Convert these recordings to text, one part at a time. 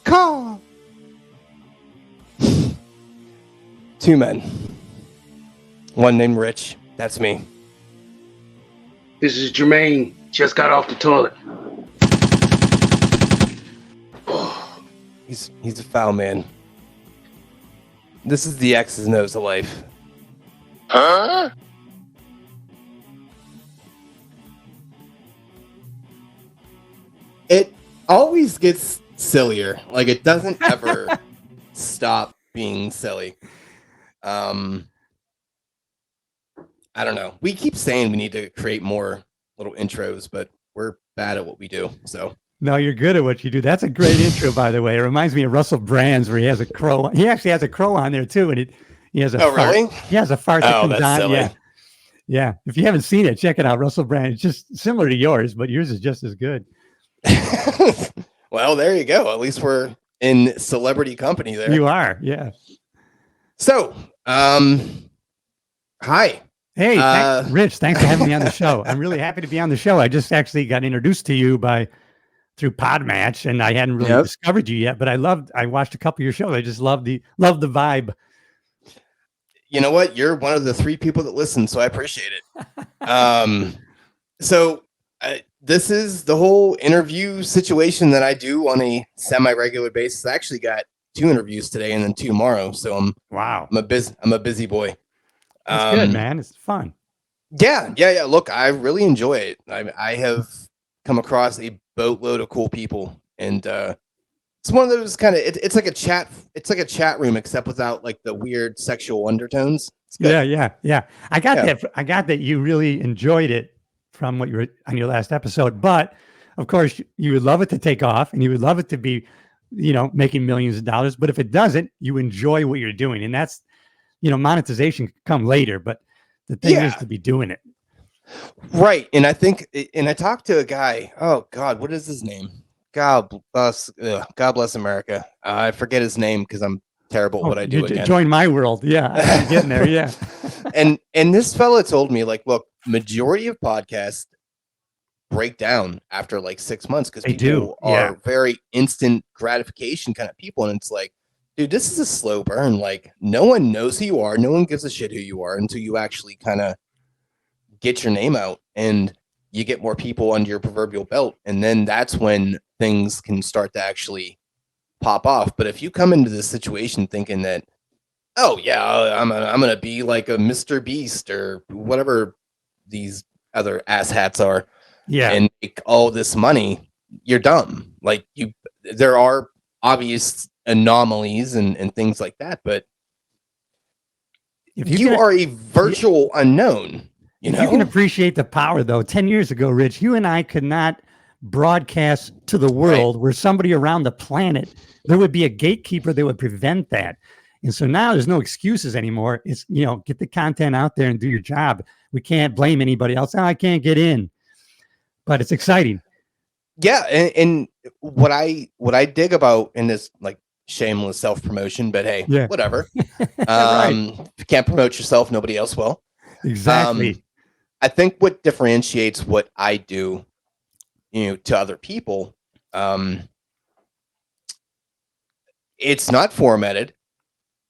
car. Two men. One named Rich. That's me. This is Jermaine. Just got off the toilet. He's a foul man. This is the X's and O's of life. Huh? It always gets sillier. Like, it doesn't ever stop being silly. I don't know. We keep saying we need to create more little intros, but we're bad at what we do. So no, you're good at what you do. That's a great intro, by the way. It reminds me of Russell Brand's, where he has a crow. He actually has a crow on there too, and he has a fart. Really? He has a fart that comes that's on. silly. Yeah. If you haven't seen it, check it out. Russell Brand. It's just similar to yours, but yours is just as good. Well, there you go. At least we're in celebrity company there. You are, yeah. So, hi. Hey, Rich, thanks for having me on the show. I'm really happy to be on the show. I just actually got introduced to you through Podmatch, and I hadn't really discovered you yet, but I watched a couple of your shows. I just love the vibe. You know what? You're one of the 3 people that listen, so I appreciate it. This is the whole interview situation that I do on a semi-regular basis. I actually got 2 interviews today and then 2 tomorrow. So I'm a busy boy. That's good, man. It's fun. Yeah. Look, I really enjoy it. I have come across a boatload of cool people, and it's one of those kind of it's like a chat. It's like a chat room, except without like the weird sexual undertones. Yeah. I got that you really enjoyed it from what you were on your last episode, but of course you would love it to take off, and you would love it to be, making millions of dollars. But if it doesn't, you enjoy what you're doing, and that's, monetization can come later, but the thing is to be doing it. Right. And I think, and I talked to a guy, oh God, what is his name? God bless America. I forget his name because I'm terrible at what I do again. Join my world. Yeah. I'm getting there. Yeah. and this fella told me, like, look, majority of podcasts break down after like 6 months because people are very instant gratification kind of people. And it's like, dude, this is a slow burn. Like, no one knows who you are. No one gives a shit who you are until you actually kind of get your name out and you get more people under your proverbial belt. And then that's when things can start to actually pop off. But if you come into this situation thinking that, oh yeah, I'm going to be like a Mr. Beast or whatever these other asshats are, and make all this money, you're dumb. Like, there are obvious anomalies and things like that, but if you are a virtual unknown, you can appreciate the power, though. 10 years ago, Rich, you and I could not broadcast to the world where somebody around the planet, there would be a gatekeeper that would prevent that. And so now there's no excuses anymore. It's, get the content out there and do your job. We can't blame anybody else. Oh, I can't get in, but it's exciting. Yeah. And what I dig about in this, like, shameless self-promotion, but hey, whatever. If you can't promote yourself, nobody else will. Exactly. I think what differentiates what I do, to other people, it's not formatted.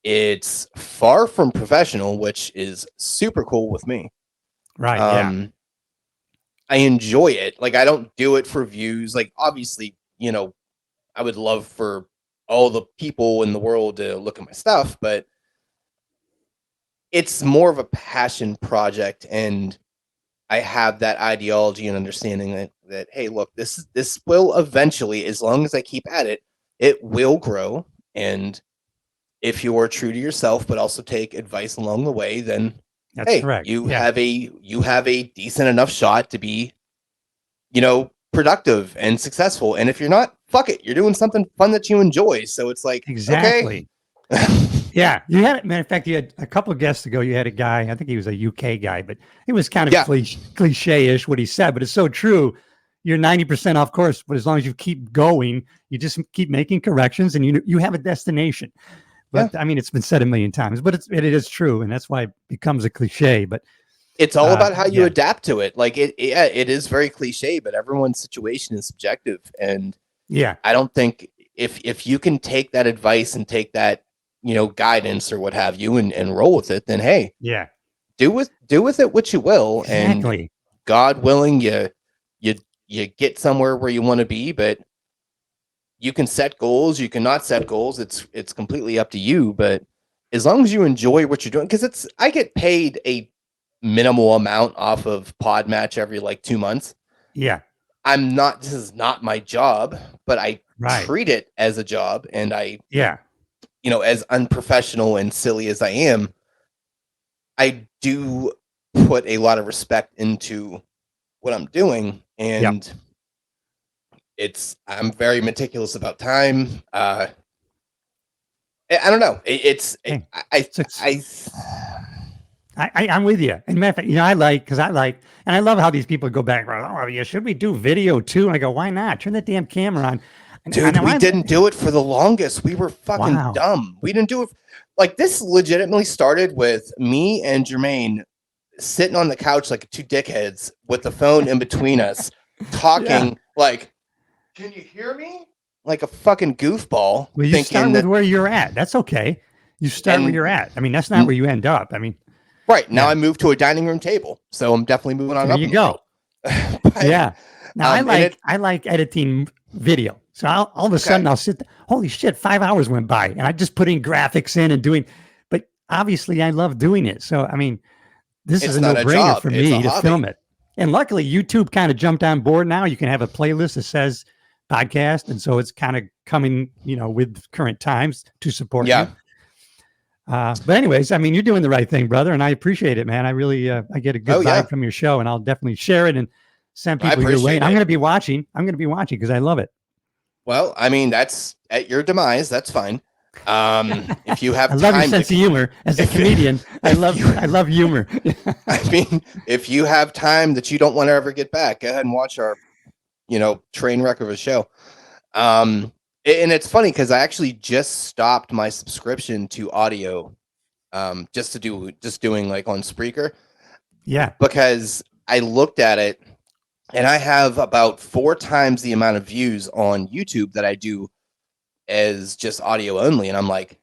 It's far from professional, which is super cool with me. Right. I enjoy it. Like, I don't do it for views. Like, obviously, I would love for all the people in the world to look at my stuff, but it's more of a passion project. And I have that ideology and understanding that, hey, look, this will eventually, as long as I keep at it, it will grow. And if you are true to yourself, but also take advice along the way, then that's correct. You have a decent enough shot to be, productive and successful. And if you're not, fuck it, you're doing something fun that you enjoy. So it's like, exactly. Okay. Yeah, you had. Matter of fact, you had a couple of guests ago. You had a guy. I think he was a UK guy, but it was kind of cliche-ish what he said. But it's so true. You're 90% off course, but as long as you keep going, you just keep making corrections, and you have a destination. But I mean, it's been said a million times, but it is true, and that's why it becomes a cliche. But it's all about how you adapt to it. Like, it is very cliche, but everyone's situation is subjective, and I don't think if you can take that advice and take that, guidance or what have you and roll with it, then hey, yeah, do with it what you will. exactly. And God willing, you get somewhere where you want to be, but you can set goals, you cannot set goals. It's completely up to you. But as long as you enjoy what you're doing, because I get paid a minimal amount off of Podmatch every like 2 months. Yeah. This is not my job, but I treat it as a job. And as unprofessional and silly as I am, I do put a lot of respect into what I'm doing. And I'm very meticulous about time. I don't know. I'm with you. And matter of fact, and I love how these people go back. Oh, yeah, should we do video too? And I go, why not? Turn that damn camera on. Dude, we didn't do it for the longest. We were fucking dumb. We didn't do it. Like, this legitimately started with me and Jermaine sitting on the couch like two dickheads with the phone in between us, talking like, can you hear me? Like a fucking goofball. Well, you start with where you're at. That's okay. You start where you're at. I mean, that's not where you end up. I mean, right now I moved to a dining room table, so I'm definitely moving on. There up you go. But, yeah. Now I like editing video. So all of a sudden I'll sit. Holy shit! 5 hours went by, and I just put in graphics in and doing. But obviously, I love doing it. So I mean, this is a no-brainer for me to film it. And luckily, YouTube kind of jumped on board now. You can have a playlist that says podcast, and so it's kind of coming, with current times to support you. But anyways, I mean, you're doing the right thing, brother, and I appreciate it, man. I really, I get a good vibe from your show, and I'll definitely share it and send people your way. And I'm going to be watching. Because I love it. Well, I mean, that's at your demise. That's fine. If you have I love your sense of humor as a comedian. I love humor. I mean, if you have time that you don't want to ever get back, go ahead and watch our, train wreck of a show. And it's funny because I actually just stopped my subscription to audio, just doing like on Spreaker. Yeah. Because I looked at it and I have about 4 times the amount of views on YouTube that I do as just audio only. And I'm like,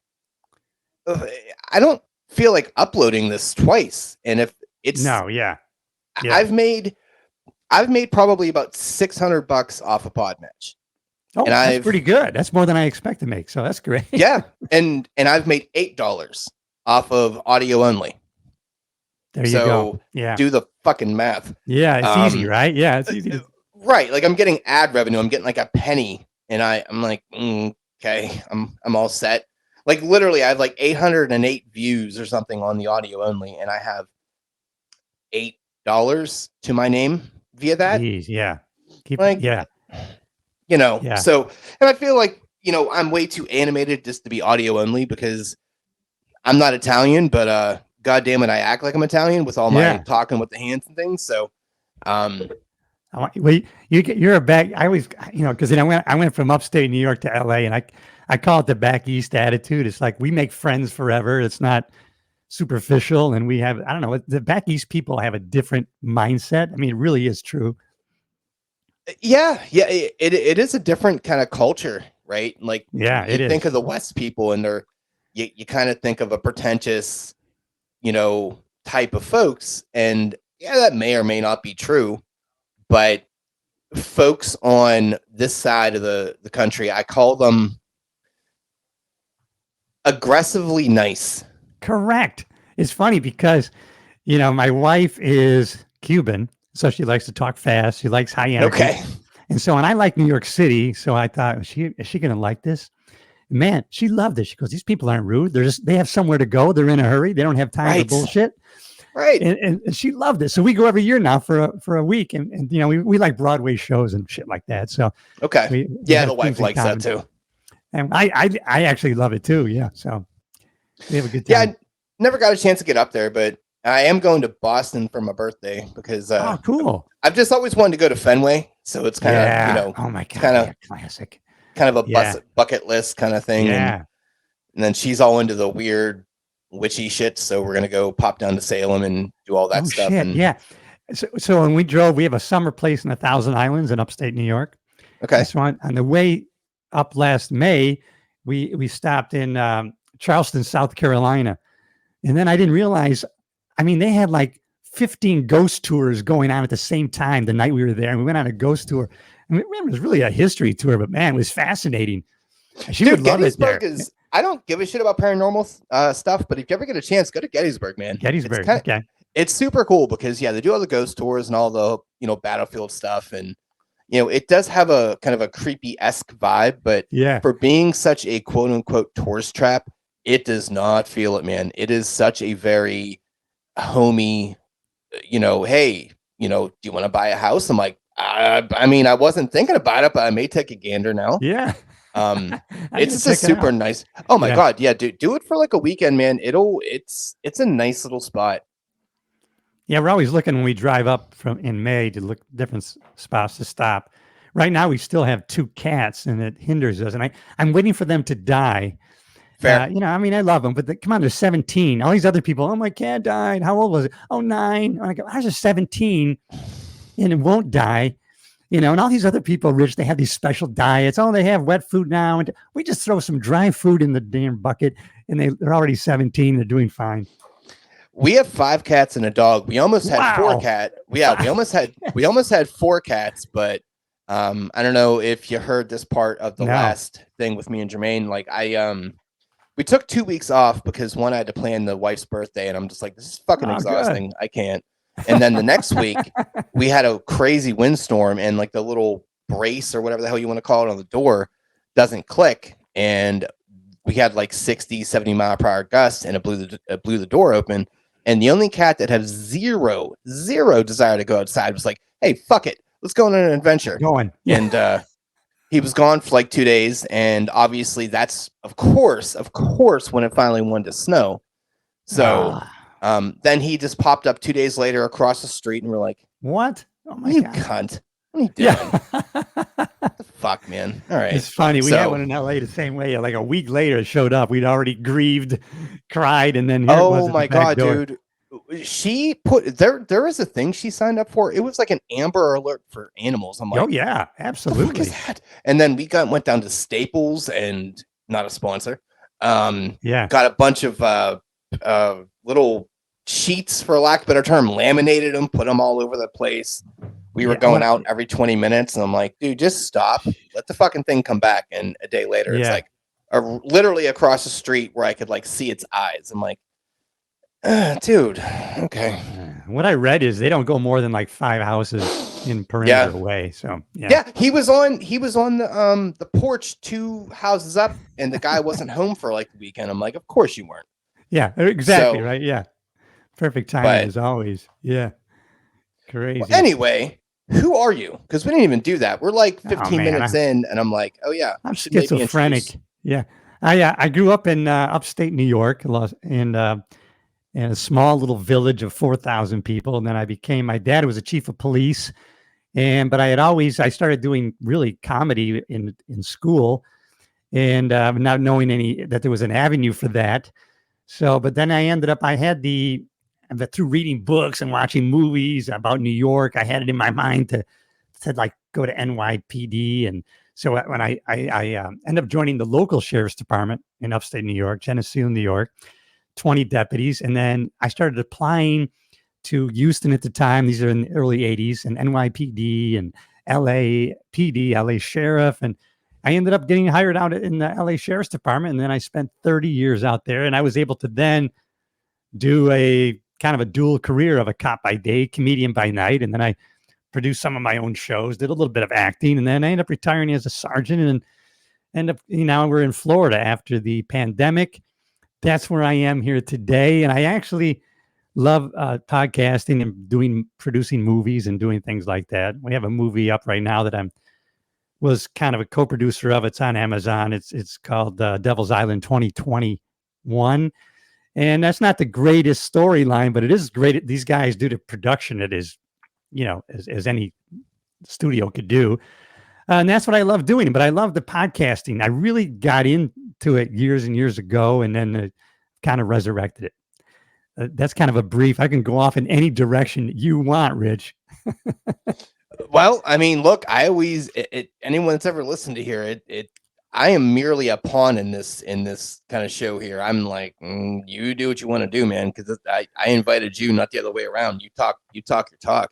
I don't feel like uploading this twice. And if it's I've made probably about $600 off of Podmatch. Oh, and that's pretty good. That's more than I expect to make. So that's great. Yeah. And I've made $8 off of audio only. There you go. Yeah. Do the fucking math. Yeah. It's easy, right? Yeah. It's easy. Right. Like, I'm getting ad revenue. I'm getting like a penny. And I'm like, okay, I'm all set. Like, literally, I have like 808 views or something on the audio only. And I have $8 to my name via that. Jeez, yeah. So, and I feel like, I'm way too animated just to be audio only because I'm not Italian, but God damn it, I act like I'm Italian with all my talking with the hands and things. So, you're a back. I always, because I went from upstate New York to LA, and I call it the back east attitude. It's like we make friends forever. It's not superficial, and we have, I don't know, the back east people have a different mindset. I mean, it really is true. Yeah, it is a different kind of culture, right? Like, you think of the West people, and you kind of think of a pretentious, type of folks, and that may or may not be true, but folks on this side of the country, I call them aggressively nice. Correct. It's funny because, my wife is Cuban, so she likes to talk fast. She likes high energy. Okay. And so, and I like New York City, so I thought, is she going to like this? Man, she loved it. She goes, these people aren't rude. They have somewhere to go. They're in a hurry. They don't have time for bullshit. Right. And she loved it. So we go every year now for a week. And we like Broadway shows and shit like that. So okay. The wife likes that too. And I actually love it too. Yeah. So we have a good time. Yeah. I never got a chance to get up there, but I am going to Boston for my birthday because oh, cool. I've just always wanted to go to Fenway. So it's kind of, oh my God, kind of classic. Kind of a bucket list kind of thing. Yeah. And then she's all into the weird witchy shit. So we're going to go pop down to Salem and do all that stuff. Shit. Yeah. So when we drove, we have a summer place in 1,000 Islands in upstate New York. Okay. So on the way up last May, we stopped in Charleston, South Carolina. And then I didn't realize, I mean, they had like 15 ghost tours going on at the same time the night we were there. And we went on a ghost tour. I mean, it was really a history tour, but man, it was fascinating. She would love it there. I don't give a shit about paranormal stuff, but if you ever get a chance, go to Gettysburg, man. Gettysburg, okay. It's super cool because, yeah, they do all the ghost tours and all the, battlefield stuff. And, it does have a kind of a creepy-esque vibe, but for being such a quote-unquote tourist trap, it does not feel it, man. It is such a very homey, hey, do you want to buy a house? I'm like, I mean, I wasn't thinking about it, but I may take a gander now. Yeah. It's just super nice. Oh my God. Yeah. Do it for like a weekend, man. It's a nice little spot. Yeah. We're always looking when we drive up in May to look different spots to stop. Right now we still have 2 cats and it hinders us. And I'm waiting for them to die. Fair. I mean, I love them, but come on, they're 17. All these other people, oh, my cat died. How old was it? Oh, 9. I go, I was 17 and it won't die. And all these other people, Rich, they have these special diets. Oh, they have wet food now. And we just throw some dry food in the damn bucket and they're already 17. They're doing fine. We have 5 cats and a dog. We almost had 4 cats. Yeah, we almost had 4 cats, but I don't know if you heard this part of the last thing with me and Jermaine. Like we took 2 weeks off because one, I had to plan the wife's birthday, and I'm just like, this is fucking exhausting. Good. I can't. And then the next week, we had a crazy windstorm, and like the little brace or whatever the hell you want to call it on the door doesn't click, and we had like 60, 70 mile per hour gusts, and it blew the door open. And the only cat that had zero desire to go outside was like, hey, fuck it, let's go on an adventure. And he was gone for like 2 days, and obviously that's of course when it finally wanted to snow. So then he just popped up 2 days later across the street, and we're like, "What? Oh my God, cunt! What are you doing? What the fuck, man? All right." It's funny. We had one in LA the same way. Like a week later, it showed up. We'd already grieved, cried, and then here it was. Oh my God, dude! She put there is a thing she signed up for. It was like an Amber Alert for animals. I'm like, oh yeah, absolutely. What is that? And then we went down to Staples, and not a sponsor. Got a bunch of little sheets, for lack of a better term, laminated them, put them all over the place. We were going out every 20 minutes, and I'm like, dude, just stop. Let the fucking thing come back. And a day later, it's like literally across the street where I could like see its eyes. I'm like, dude, okay. What I read is they don't go more than like 5 houses in perimeter away. So he was on the porch 2 houses up, and the guy wasn't home for like the weekend. I'm like, of course you weren't. Yeah, exactly. Right. Yeah. Perfect timing as always. Yeah. Crazy. Well, anyway, who are you? Because we didn't even do that. We're like 15 minutes in, and I'm like, oh yeah, I'm schizophrenic. Yeah. I grew up in upstate New York, in a small little village of 4,000 people. And then my dad was a chief of police. But I started doing really comedy in school, and not knowing that there was an avenue for that. So, but then I had through reading books and watching movies about New York, I had it in my mind to like go to NYPD. And so when I ended up joining the local sheriff's department in upstate New York, Geneseo, New York, 20 deputies. And then I started applying to Houston at the time. These are in the early 80s, and NYPD and LAPD, LA Sheriff. And I ended up getting hired out in the LA Sheriff's Department. And then I spent 30 years out there, and I was able to then do a kind of a dual career of a cop by day, comedian by night. And then I produced some of my own shows, did a little bit of acting, and then I ended up retiring as a sergeant, and now we're in Florida after the pandemic. That's where I am here today. And I actually love podcasting and producing movies and doing things like that. We have a movie up right now that was kind of a co-producer of. It's on Amazon. It's called Devil's Island 2021. And that's not the greatest storyline, but it is great. These guys do the production. It is, as any studio could do. And that's what I love doing. But I love the podcasting. I really got into it years and years ago, and then kind of resurrected it. That's kind of a brief. I can go off in any direction you want, Rich. Well, I mean, look, I always, anyone that's ever listened to hear it, I am merely a pawn in this kind of show here. I'm like, you do what you want to do, man, because I invited you, not the other way around. You talk your talk.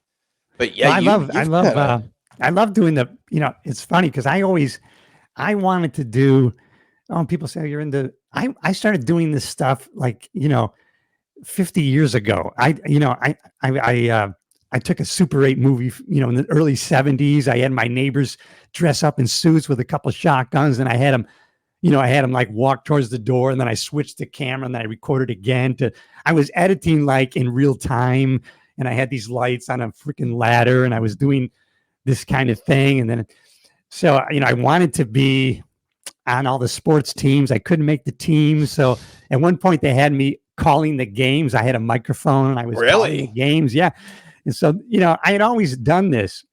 But yeah, Well, kinda, I love doing the, it's funny because I wanted to do, people say, "Oh, you're into," I started doing this stuff like, 50 years ago. I took a Super 8 movie, in the early 70s. I had my neighbors dress up in suits with a couple of shotguns, and I had them, like walk towards the door, and then I switched the camera, and then I recorded again. I was editing like in real time, and I had these lights on a freaking ladder, and I was doing this kind of thing. And then, so, I wanted to be on all the sports teams. I couldn't make the teams. So at one point they had me calling the games. I had a microphone and I was calling the games. Yeah. And so, I had always done this.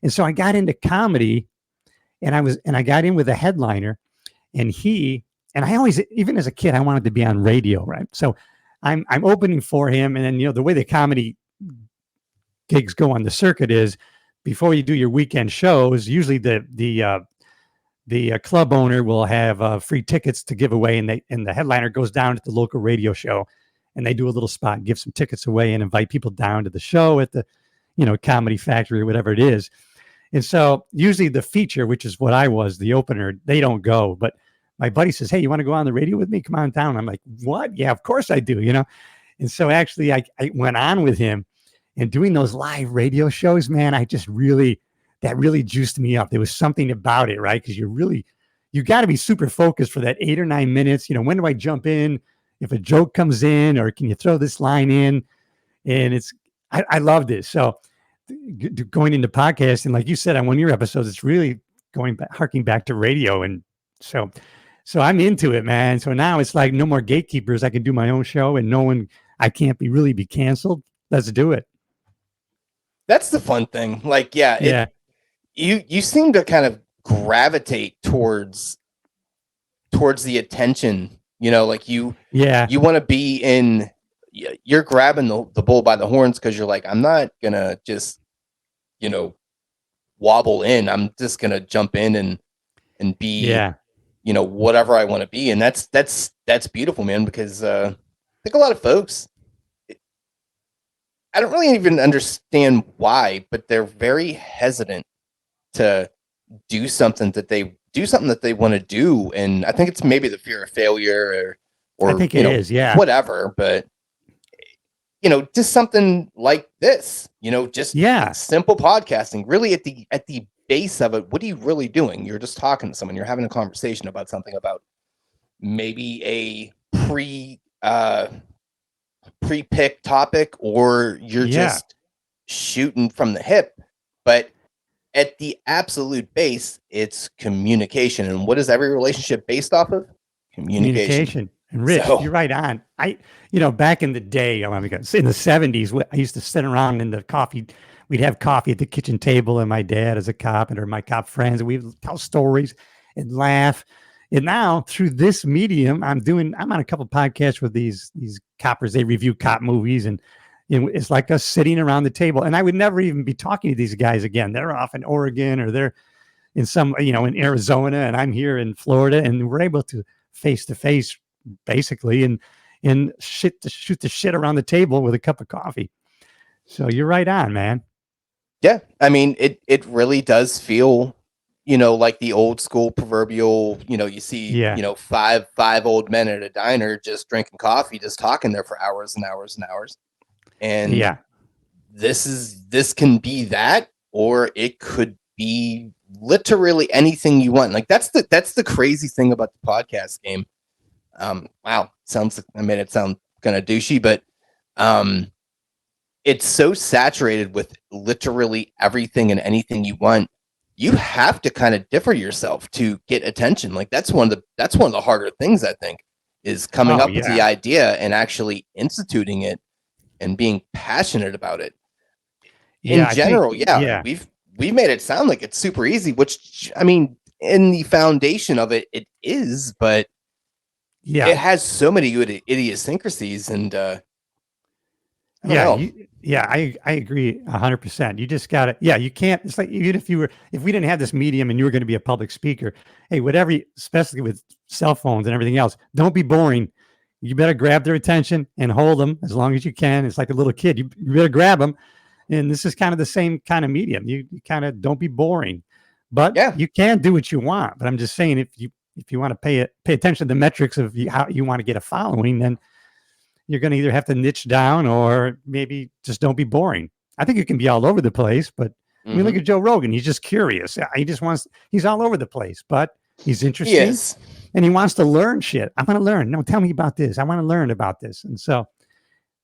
And so I got into comedy and I got in with a headliner and I always, even as a kid, I wanted to be on radio. Right. So I'm opening for him. And then, the way the comedy gigs go on the circuit is before you do your weekend shows, usually the club owner will have free tickets to give away, and the headliner goes down to the local radio show, and they do a little spot, give some tickets away, and invite people down to the show at the, Comedy Factory or whatever it is. And so usually the feature, which is what I was, the opener, they don't go. But my buddy says, "Hey, you want to go on the radio with me? Come on down." I'm like, "What? Yeah, of course I do." And so actually I went on with him, and doing those live radio shows, man, that really juiced me up. There was something about it, right? Because you got to be super focused for that 8 or 9 minutes. When do I jump in? If a joke comes in, or can you throw this line in? And I loved it. So going into podcasting, like you said on one of your episodes, it's really harking back to radio. And so I'm into it, man. So now it's like no more gatekeepers. I can do my own show, and I can't really be canceled. Let's do it. That's the fun thing. Like, yeah. You seem to kind of gravitate towards the attention, like you want to be in, you're grabbing the bull by the horns because you're like, I'm not gonna just, wobble in. I'm just gonna jump in and be, whatever I want to be. And that's beautiful, man, because I think a lot of folks, I don't really even understand why, but they're very hesitant to do something that they want to do. And I think it's maybe the fear of failure or I think it is, whatever. But just something like this, just simple podcasting, really at the base of it. What are you really doing? You're just talking to someone, you're having a conversation about something, about maybe a pre-picked topic, or you're just shooting from the hip. But at the absolute base, it's communication. And what is every relationship based off of? Communication. And Rich, you're right on. Back in the day, in the 70s, I used to sit around in the coffee. We'd have coffee at the kitchen table, and my dad as a cop, or my cop friends, and we'd tell stories and laugh. And now through this medium, I'm on a couple podcasts with these coppers. They review cop movies, and it's like us sitting around the table. And I would never even be talking to these guys again. They're off in Oregon, or they're in some, in Arizona, and I'm here in Florida, and we're able to face to face basically and shoot the shit around the table with a cup of coffee. So you're right on, man. Yeah. I mean, it really does feel, like the old school proverbial, you see, five old men at a diner just drinking coffee, just talking there for hours and hours and hours. And this can be that, or it could be literally anything you want. Like that's the crazy thing about the podcast game. Wow. I made it sound kind of douchey, but, it's so saturated with literally everything and anything you want. You have to kind of differ yourself to get attention. Like that's one of the harder things, I think, is coming up with the idea and actually instituting it and being passionate about it. In general, we've made it sound like it's super easy, which, I mean, in the foundation of it, it is, but it has so many good idiosyncrasies. And I agree 100%. You just got to, you can't, it's like, even if we didn't have this medium and you were going to be a public speaker, hey, whatever, especially with cell phones and everything else, don't be boring. You better grab their attention and hold them as long as you can. It's like a little kid. You better grab them. And this is kind of the same kind of medium. You kind of don't be boring, but you can do what you want. But I'm just saying, if you want to pay attention to the metrics of how you want to get a following, then you're going to either have to niche down or maybe just don't be boring. I think you can be all over the place, but I mean, look at Joe Rogan. He's just curious. He's all over the place, but he's interesting and he wants to learn shit. I want to learn. No, tell me about this. I want to learn about this. And so,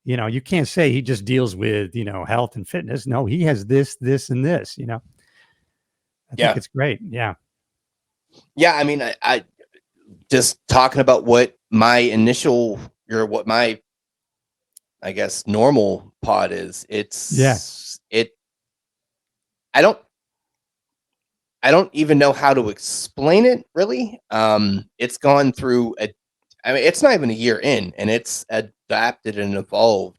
you can't say he just deals with, health and fitness. No, he has this, and this, I think it's great. Yeah. Yeah. I mean, I just talking about what my I guess normal pod is. I don't even know how to explain it really. It's gone through it's not even a year in, and it's adapted and evolved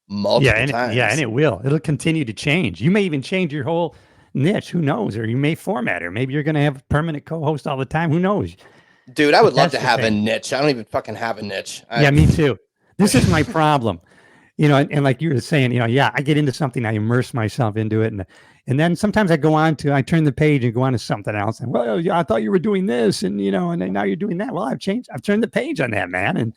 multiple times. And it'll continue to change. You may even change your whole niche. Who knows? Or you may format it. Or maybe you're going to have a permanent co-host all the time. Who knows? Dude, I would love to have a niche. I don't even fucking have a niche. Me too. This is my problem. And like you were saying, I get into something, I immerse myself into it. And then sometimes I turn the page and go on to something else. And I thought you were doing this and then now you're doing that. Well, I've turned the page on that, man. And,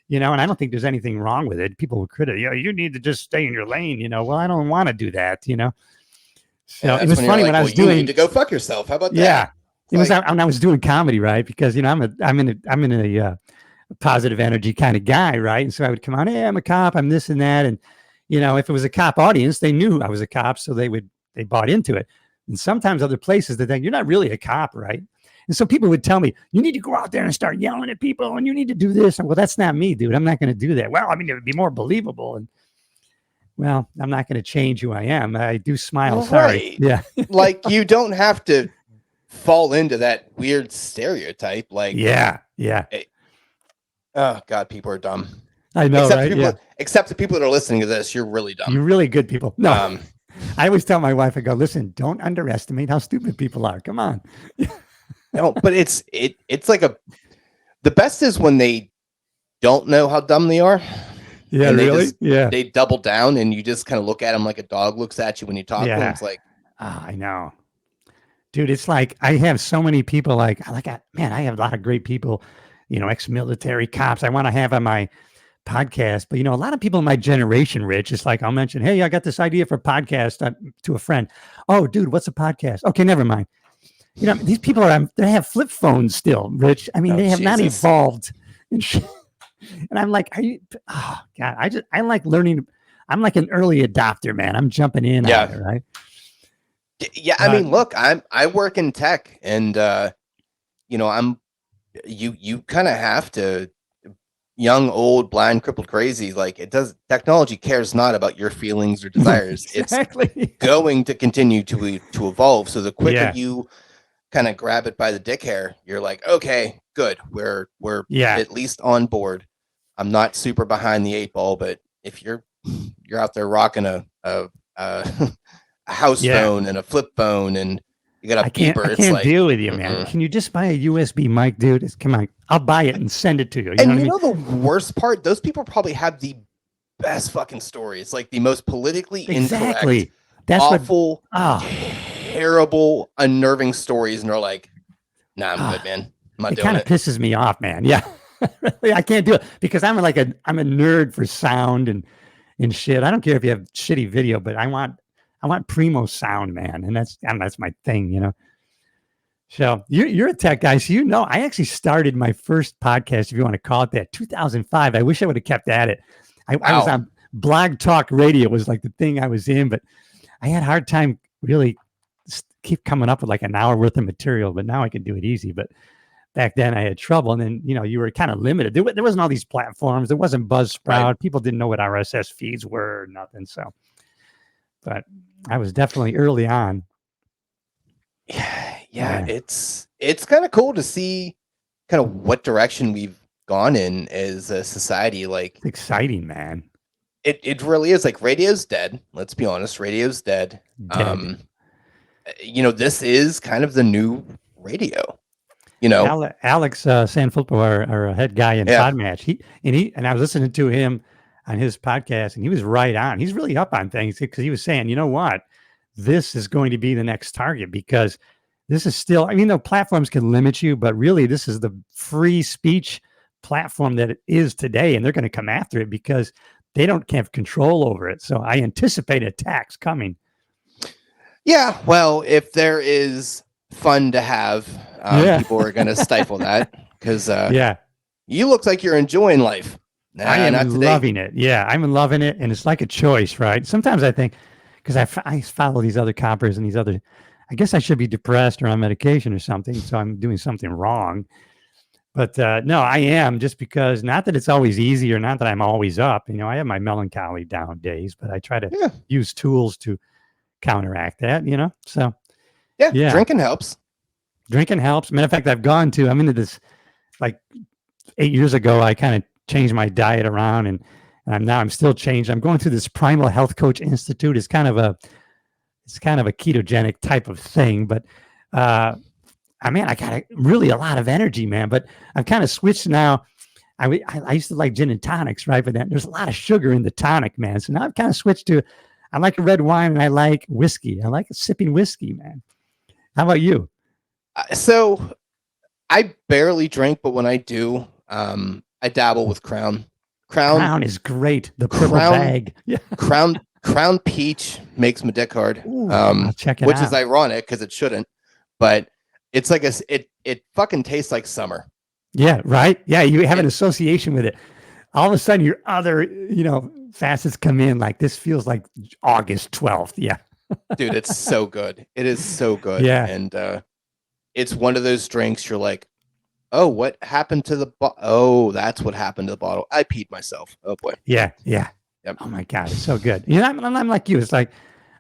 and I don't think there's anything wrong with it. People will criticize, you need to just stay in your lane, well, I don't want to do that, So it was funny when I was doing, you need to go fuck yourself. How about that? Yeah. It was when I was doing comedy, right? Because, I'm in a positive energy kind of guy, right? And so I would come on, hey, I'm a cop, I'm this and that. And, if it was a cop audience, they knew I was a cop. So they bought into it. And sometimes other places they think you're not really a cop, right? And so people would tell me, you need to go out there and start yelling at people and you need to do this. And well, that's not me, dude. I'm not going to do that. Well, I mean, it would be more believable. And well, I'm not going to change who I am. I do smile. Sorry. Yeah. Like you don't have to fall into that weird stereotype. Like, oh God, people are dumb. I know, except the people that are listening to this, you're really dumb. You're really good people. No, I always tell my wife, I go, listen, don't underestimate how stupid people are. Come on. No, but it's like the best is when they don't know how dumb they are. Yeah, really? They double down and you just kind of look at them like a dog looks at you when you talk to them. It's like, I know. Dude, it's like I have so many people I have a lot of great people, ex-military cops I want to have on my podcast. But, a lot of people in my generation, Rich, it's like I'll mention, hey, I got this idea for a podcast to a friend. Oh, dude, what's a podcast? Okay, never mind. These people they have flip phones still, Rich. I mean, they have not evolved. And I'm like, are you? Oh, God, I like learning. I'm like an early adopter, man. I'm jumping in on it, right? Yeah, I mean, look, I work in tech, and you kind of have to, young, old, blind, crippled, crazy. Like technology cares not about your feelings or desires. Exactly. It's going to continue to evolve. So the quicker you kind of grab it by the dick hair, you're like, okay, good. We're at least on board. I'm not super behind the 8 ball, but if you're out there rocking a house phone and a flip phone and you got a beeper, I can't deal with you, man. Can you just buy a USB mic, dude? Come on, I'll buy it and send it to you. The worst part? Those people probably have the best fucking stories, like the most politically incorrect, awful, terrible, unnerving stories, and they're like, "Nah, I'm good, man. I'm not doing it." It kind of pisses me off, man. Yeah, I can't do it because I'm a nerd for sound and shit. I don't care if you have shitty video, but I want primo sound, man, and that's my thing, So you're a tech guy, so I actually started my first podcast, if you want to call it that, 2005. I wish I would have kept at it. I was on Blog Talk Radio, was like the thing I was in, but I had a hard time really keep coming up with like an hour worth of material. But now I can do it easy. But back then I had trouble, and then you were kind of limited. There wasn't all these platforms. There wasn't Buzzsprout. Right. People didn't know what RSS feeds were or nothing. So, but I was definitely early on. Yeah, it's kind of cool to see kind of what direction we've gone in as a society. Like, it's exciting, man. It really is. Like, radio's dead. Let's be honest. Radio's dead. Dead. This is kind of the new radio. Alex Sanfilippo, our head guy in Podmatch, and I was listening to him on his podcast, and he was right on. He's really up on things because he was saying, you know what, this is going to be the next target because this is still, I mean, the platforms can limit you, but really this is the free speech platform that it is today, and they're going to come after it because they don't have control over it. So I anticipate attacks coming. Yeah, well, if there is fun to have, people are going to stifle that because you look like you're enjoying life. I am loving it. Yeah, I'm loving it, and it's like a choice, right? Sometimes I think, because I follow these other coppers and these other, I guess I should be depressed or on medication or something, so I'm doing something wrong. But no, I am, just because, not that it's always easy or not that I'm always up. I have my melancholy down days, but I try to use tools to counteract that, So yeah, drinking helps. Drinking helps. Matter of fact, I'm into this, like 8 years ago, I kind of changed my diet around, and I'm still changed. I'm going through this Primal Health Coach Institute. It's kind of a ketogenic type of thing, but I got really a lot of energy, man. But I've kind of switched now. I used to like gin and tonics, right? But then there's a lot of sugar in the tonic, man. So now I've kind of switched to, I like a red wine and I like whiskey. I like sipping whiskey, man. How about you? So I barely drink, but when I do, I dabble with Crown. Crown is great. The purple bag. Yeah. Crown Peach makes my dick hard. Ooh, I'll check it which out. is ironic because it shouldn't, but it's like it fucking tastes like summer. Yeah, right. Yeah, you have an association with it. All of a sudden, your other facets come in. Like, this feels like August 12th. Yeah, dude, it's so good. It is so good. Yeah, and it's one of those drinks. You're like, oh, what happened to the bottle? Oh, that's what happened to the bottle. I peed myself. Oh boy. Yeah. Yep. Oh my God, it's so good. I'm like you. It's like,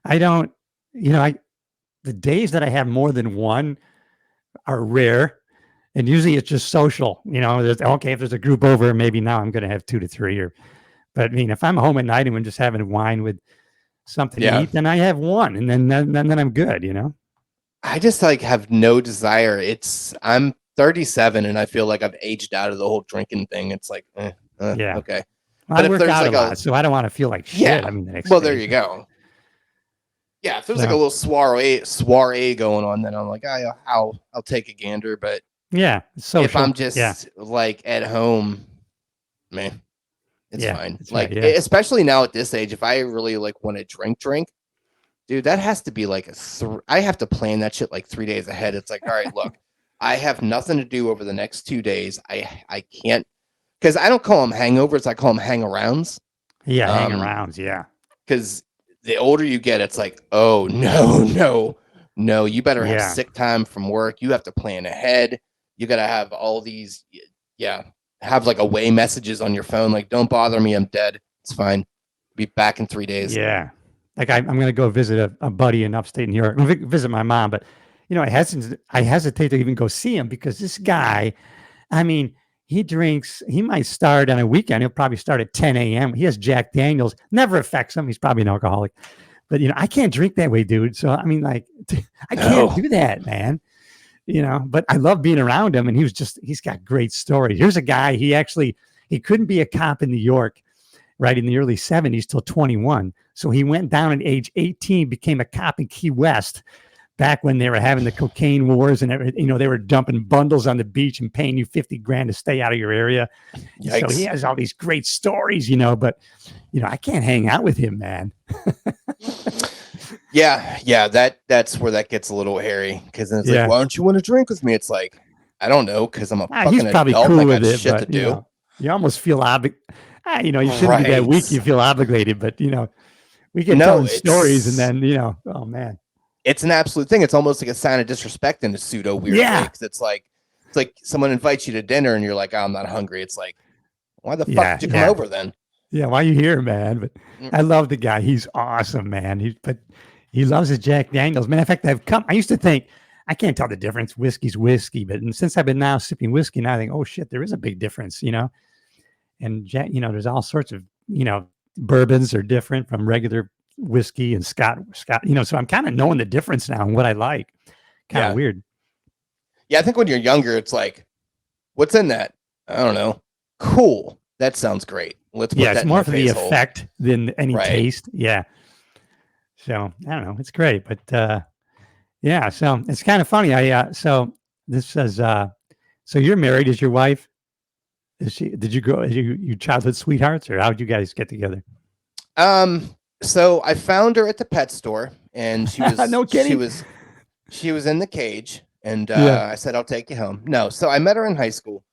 I don't, the days that I have more than one are rare. And usually it's just social, if there's a group over, maybe now I'm going to have 2 to 3 but if I'm home at night and we're just having wine with something to eat, then I have one, and then I'm good, I just have no desire. I'm 37 and I feel like I've aged out of the whole drinking thing. It's like, okay. Well, I work out a lot, so I don't want to feel like shit. Yeah. The next well, day. there you go. Yeah, if there's like a little soiree going on, then I'm like, I'll take a gander. But yeah, so if I'm just like at home, man, it's fine. Like, especially now at this age, if I really want to drink, dude, that has to be like I have to plan that shit like 3 days ahead. It's like, all right, look, I have nothing to do over the next 2 days. I can't. Because I don't call them hangovers, I call them hang-arounds. Yeah, hang-arounds, yeah. Because the older you get, it's like, oh, no, you better have sick time from work. You have to plan ahead. You got to have all these, have like away messages on your phone. Like, don't bother me, I'm dead. It's fine. Be back in 3 days. Yeah. Like, I'm going to go visit a buddy in upstate New York. I'm going to visit my mom, but, I hesitate to even go see him because this guy, he drinks, he might start on a weekend. He'll probably start at 10 a.m. He has Jack Daniels. Never affects him. He's probably an alcoholic. But, I can't drink that way, dude. So, I can't do that, man. But I love being around him. And he's got great stories. Here's a guy, he couldn't be a cop in New York, right, in the early 70s till 21. So he went down at age 18, became a cop in Key West, back when they were having the cocaine wars and they were dumping bundles on the beach and paying you $50,000 to stay out of your area. Yikes. So he has all these great stories, but I can't hang out with him, man. yeah, that's where that gets a little hairy, because then it's like, why don't you want to drink with me? It's like, I don't know, because I'm a fucking adult cool and I got got shit but, to do. You almost feel obligated. You shouldn't be that weak. You feel obligated, but we get telling stories, and then oh man. It's an absolute thing. It's almost like a sign of disrespect in a pseudo weird way. Because it's like someone invites you to dinner and you're like, oh, I'm not hungry. It's like, why the fuck did you come over then? Yeah, why are you here, man? But I love the guy. He's awesome, man. He loves his Jack Daniels. Man, in fact, I used to think, I can't tell the difference. Whiskey's whiskey. But since I've been now sipping whiskey, now I think, oh shit, there is a big difference, And Jack, there's all sorts of, bourbons are different from regular whiskey and Scott, so I'm kind of knowing the difference now and what I like. Kind of weird. Yeah, I think when you're younger, it's like, what's in that? I don't know. Cool. That sounds great. Let's put that it's in more my for the face hole. effect than any taste. Yeah. So I don't know. It's great, but yeah. So it's kind of funny. So this says, so you're married. Is your wife? Is she? Did you go? You childhood sweethearts, or how did you guys get together? So I found her at the pet store, and she was no kidding. She was in the cage, and I said, "I'll take you home." No, so I met her in high school.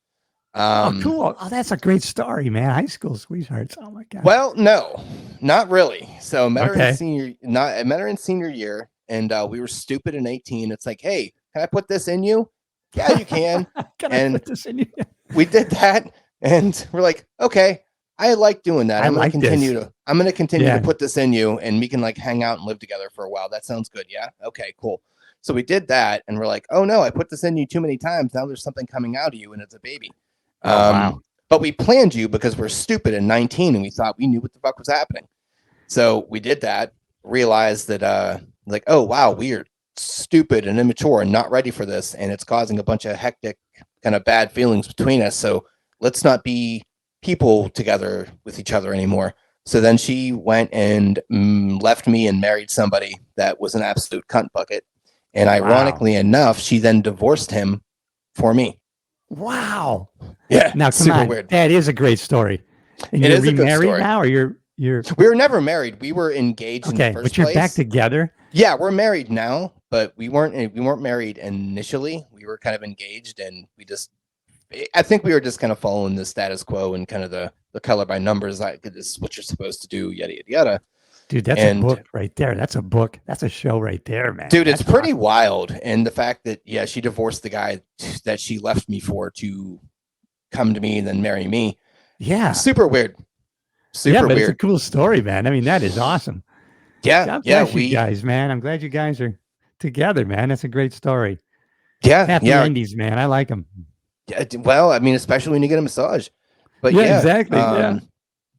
Oh, cool! Oh, that's a great story, man. High school sweethearts. Oh my god. Well, no, not really. So I met her in senior year, and we were stupid and 18. It's like, hey, can I put this in you? Yeah, you can. I put this in you? We did that, and we're like, okay, I like doing that. I'm going to continue to put this in you, and we can like hang out and live together for a while. That sounds good. Yeah. Okay, cool. So we did that, and we're like, oh no, I put this in you too many times. Now there's something coming out of you, and it's a baby. Wow. But we planned you because we're stupid and 19, and we thought we knew what the fuck was happening. So we did that, realized that, like, oh, wow, weird, stupid and immature and not ready for this. And it's causing a bunch of hectic kind of bad feelings between us. So let's not be people together with each other anymore. So then she went and left me and married somebody that was an absolute cunt bucket. And ironically enough, she then divorced him for me. Wow. Yeah. Now, come on. Weird. That is a great story. And you're remarried now, or you're? We were never married. We were engaged in the first but you're place. Back together. Yeah, we're married now, but we weren't married initially. We were kind of engaged, and I think we were just kind of following the status quo and kind of the color by numbers. Like, this is what you're supposed to do, yada yada yada. Dude, that's a book right there. That's a book. That's a show right there, man. Dude, it's pretty wild. And the fact that, she divorced the guy that she left me for to come to me and then marry me. Yeah. Super weird. Super weird. It's a cool story, man. I mean, that is awesome. Yeah. You guys, man. I'm glad you guys are together, man. That's a great story. Yeah. Happy endings, man. I like them. Yeah. Well, I mean, especially when you get a massage. But exactly.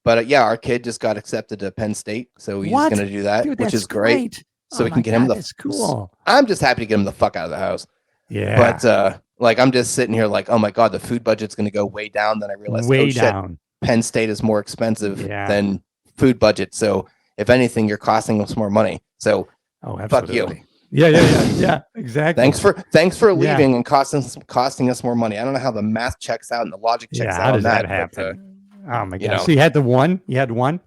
But our kid just got accepted to Penn State, so he's going to do that, which is great. So we can get him That's cool. I'm just happy to get him the fuck out of the house. Yeah. But like, I'm just sitting here like, oh my god, the food budget's going to go way down. Then I realized, down. Penn State is more expensive than food budget. So if anything, you're costing us more money. So fuck you. Yeah. Exactly. Thanks for leaving and costing us more money. I don't know how the math checks out and the logic checks out. How does that happen? Oh my god! So you had one. You had one.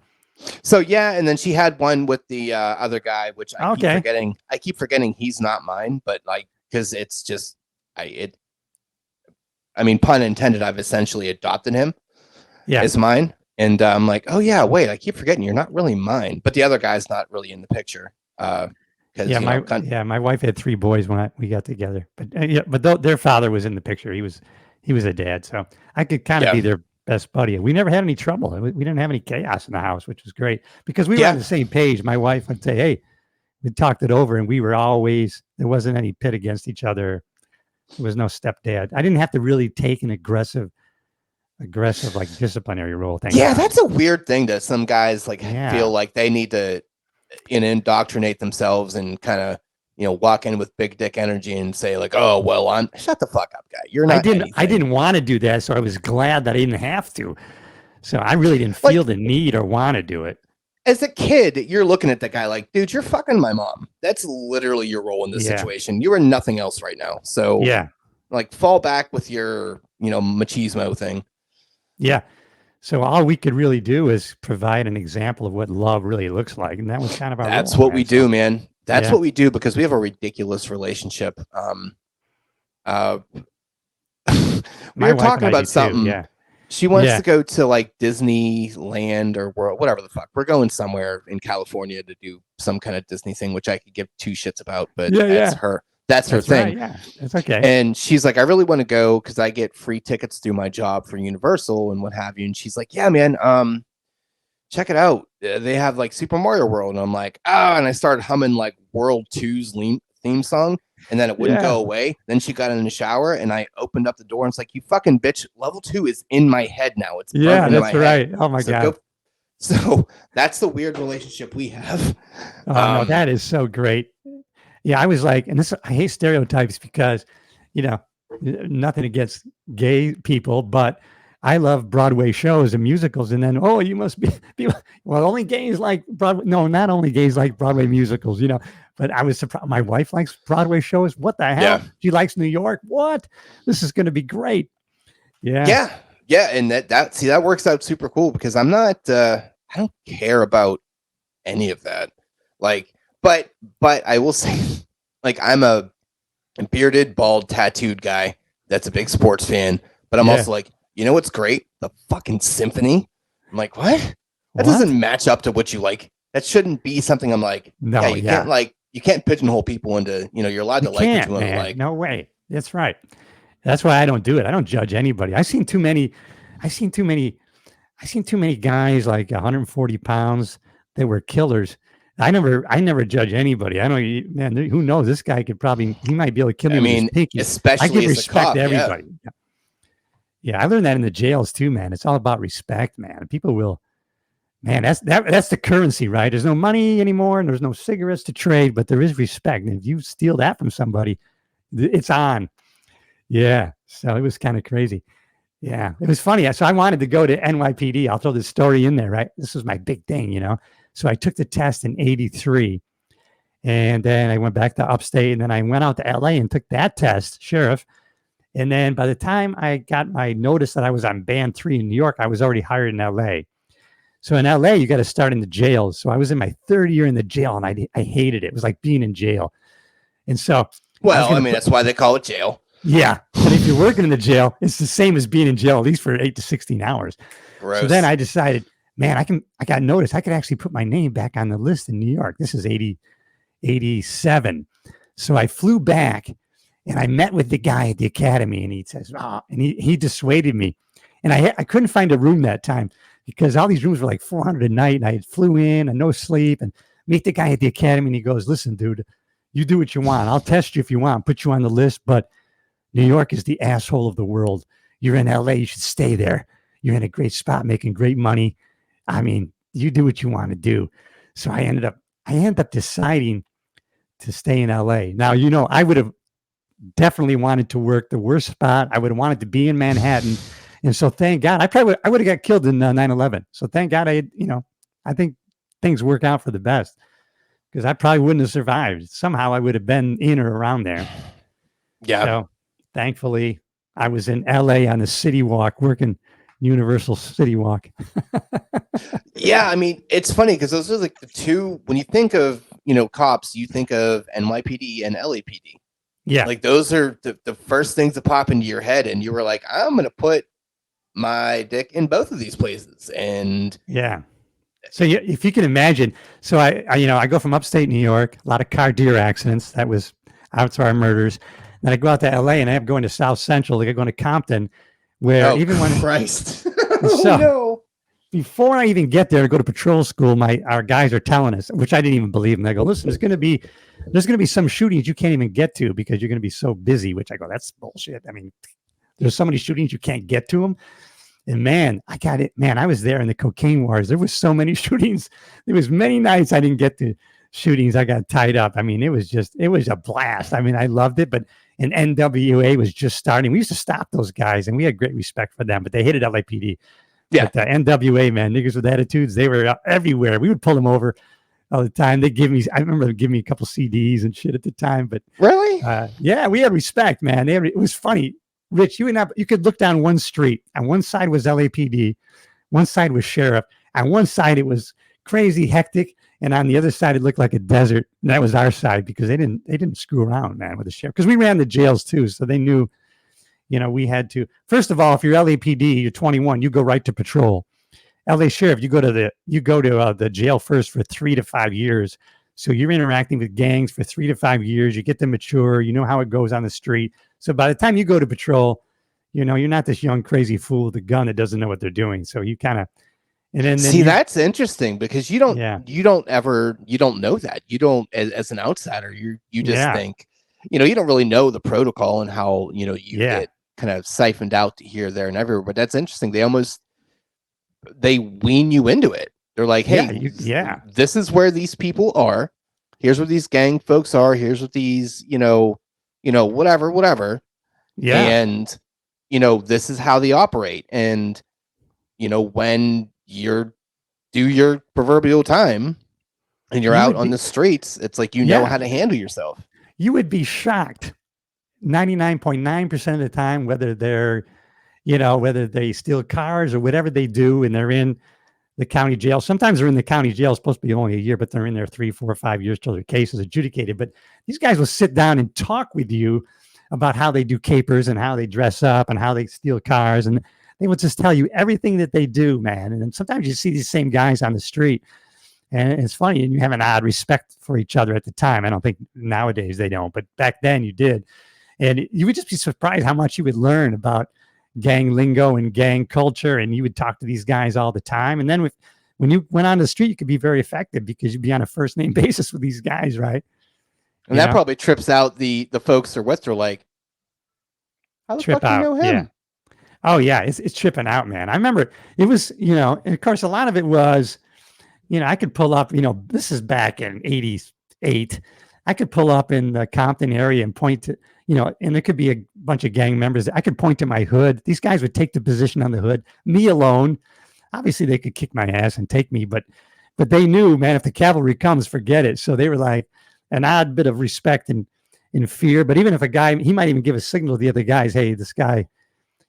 So and then she had one with the other guy, which I keep forgetting. I keep forgetting he's not mine, but like, because it's just I mean, pun intended. I've essentially adopted him. Yeah, as mine, and I'm like, oh yeah, wait, I keep forgetting you're not really mine, but the other guy's not really in the picture. My wife had 3 boys when we got together, but their father was in the picture. He was a dad, so I could kind of be their best buddy. We never had any trouble. We didn't have any chaos in the house, which was great because we were on the same page. My wife would say, hey, we talked it over and we were always, there wasn't any pit against each other. There was no stepdad. I didn't have to really take an aggressive like disciplinary role. That's a weird thing that some guys feel like they need to indoctrinate themselves and kind of, walk in with big dick energy and say like, oh, well, shut the fuck up, guy. You're not. I didn't want to do that. So I was glad that I didn't have to. So I really didn't feel the need or want to do it. As a kid, you're looking at the guy like, dude, you're fucking my mom. That's literally your role in this situation. You are nothing else right now. So like fall back with your, machismo thing. Yeah. So all we could really do is provide an example of what love really looks like. And that was kind of our That's role, what we do, man. That's what we do because we have a ridiculous relationship. We were talking about something. Yeah. She wants to go to like Disneyland or World, whatever the fuck. We're going somewhere in California to do some kind of Disney thing, which I could give 2 shits about, but that's her thing. Right, it's okay. And she's like, I really want to go because I get free tickets through my job for Universal and what have you. And she's like, yeah, man, check it out. They have like Super Mario World. And I'm like, and I started humming like World 2's theme song. And then it wouldn't go away. Then she got in the shower and I opened up the door and it's like, you fucking bitch, level 2 is in my head now. It's that's right. Head. Oh my God. So that's the weird relationship we have. Oh no, that is so great. Yeah, I was like, and this I hate stereotypes because, you know, nothing against gay people, but I love Broadway shows and musicals. And then, oh, you must be well, only gays like Broadway. No, not only gays like Broadway musicals, you know. But I was surprised. My wife likes Broadway shows. What the hell? Yeah. She likes New York. What? This is going to be great. Yeah. Yeah. Yeah. And that works out super cool because I'm not, I don't care about any of that. Like, but I will say, like, I'm a bearded, bald, tattooed guy that's a big sports fan, but I'm also like, you know what's great? The fucking symphony. I'm like, what? That doesn't match up to what you like. That shouldn't be something I'm like, no, you can't pigeonhole people into, you're allowed to like what you want to like. No way. That's right. That's why I don't do it. I don't judge anybody. I've seen too many guys like 140 pounds that were killers. I never judge anybody. I don't, man, who knows? This guy he might be able to kill me with his pinky. Especially I give as respect a cop, to everybody. Yeah, I learned that in the jails too, man. It's all about respect, man. People will, man, that's the currency, right? There's no money anymore and there's no cigarettes to trade, but there is respect. And if you steal that from somebody, it's on. Yeah. So it was kind of crazy. Yeah, it was funny. So I wanted to go to NYPD. I'll throw this story in there, right? This was my big thing, So I took the test in 83 and then I went back to upstate and then I went out to LA and took that test, sheriff. And then by the time I got my notice that I was on band 3 in New York, I was already hired in LA. So in LA, you got to start in the jails. So I was in my 3rd year in the jail and I hated it. It was like being in jail. And so, that's why they call it jail. Yeah. But if you're working in the jail, it's the same as being in jail, at least for 8 to 16 hours. Gross. So then I decided, man, I got noticed. I could actually put my name back on the list in New York. This is 87. So I flew back and I met with the guy at the academy and he says, and he dissuaded me. And I couldn't find a room that time because all these rooms were like $400 a night. And I flew in and no sleep and meet the guy at the academy. And he goes, listen, dude, you do what you want. I'll test you if you want, put you on the list. But New York is the asshole of the world. You're in LA. You should stay there. You're in a great spot, making great money. I mean, you do what you want to do. So I ended up deciding to stay in LA. Now, I would have definitely wanted to work the worst spot. I would have wanted to be in Manhattan. And so thank God, I would have got killed in 9/11. So thank God I think things work out for the best because I probably wouldn't have survived. Somehow I would have been in or around there. Yeah. So thankfully I was in LA on the city walk working Universal City Walk. Yeah. I mean, it's funny because those are like the two, when you think of, cops, you think of NYPD and LAPD. Yeah. Like those are the first things that pop into your head. And you were like, I'm going to put my dick in both of these places. And yeah. So if you can imagine, so I go from upstate New York, a lot of car deer accidents. That was out our murders. Then I go out to LA and I have going to South Central, like going to Compton, where Christ. So no. Before I even get there to go to patrol school, our guys are telling us, which I didn't even believe them. They go, listen, there's going to be some shootings you can't even get to because you're going to be so busy, which I go, that's bullshit. I mean, there's so many shootings you can't get to them. And man, I got it. Man, I was there in the cocaine wars. There was so many shootings. There was many nights I didn't get to shootings. I got tied up. I mean, it was a blast. I mean, I loved it, but and NWA was just starting. We used to stop those guys and we had great respect for them, but they hated LAPD. Yeah. But the NWA, man, niggas with attitudes, they were everywhere. We would pull them over all the time. I remember they give me a couple CDs and shit at the time, but really? Yeah, we had respect, man. It was funny. Rich, you could look down one street and one side was LAPD, one side was sheriff, and one side it was crazy hectic. And on the other side, it looked like a desert. And that was our side because they didn't screw around, man, with the sheriff. Because we ran the jails too. So they knew, we had to. First of all, if you're LAPD, you're 21, you go right to patrol. LA sheriff, you go to the jail first for 3 to 5 years. So you're interacting with gangs for 3 to 5 years. You get them mature. You know how it goes on the street. So by the time you go to patrol, you're not this young crazy fool with a gun that doesn't know what they're doing. So you kind of. And then see, that's interesting because you don't know that. You don't, as an outsider, you just think, you don't really know the protocol and how, you get kind of siphoned out to here, there, and everywhere. But that's interesting. They wean you into it. They're like, hey, this is where these people are. Here's where these gang folks are. Here's what these, whatever. Yeah. And, this is how they operate. And, when you're do your proverbial time and you're out on the streets, it's like, know how to handle yourself. You would be shocked 99.9% of the time, whether they're, whether they steal cars or whatever they do, and they're in the county jail. Sometimes they're in the county jail, it's supposed to be only a year, but they're in there 3, 4, 5 years till their case is adjudicated. But these guys will sit down and talk with you about how they do capers and how they dress up and how they steal cars. And they will just tell you everything that they do, man. And then sometimes you see these same guys on the street, and it's funny, and you have an odd respect for each other at the time. I don't think nowadays they don't, but back then you did. And you would just be surprised how much you would learn about gang lingo and gang culture. And you would talk to these guys all the time. And then when you went on the street, you could be very effective because you'd be on a first name basis with these guys, right? And that probably trips out the folks or what they're like, how the fuck do you know him? Yeah. Oh yeah, it's tripping out, man. I remember it was, and of course a lot of it was, I could pull up, this is back in 88. I could pull up in the Compton area and point to, and there could be a bunch of gang members. I could point to my hood. These guys would take the position on the hood, me alone. Obviously they could kick my ass and take me, but they knew, man, if the cavalry comes, forget it. So they were like an odd bit of respect and fear. But even if a guy, he might even give a signal to the other guys, hey, this guy,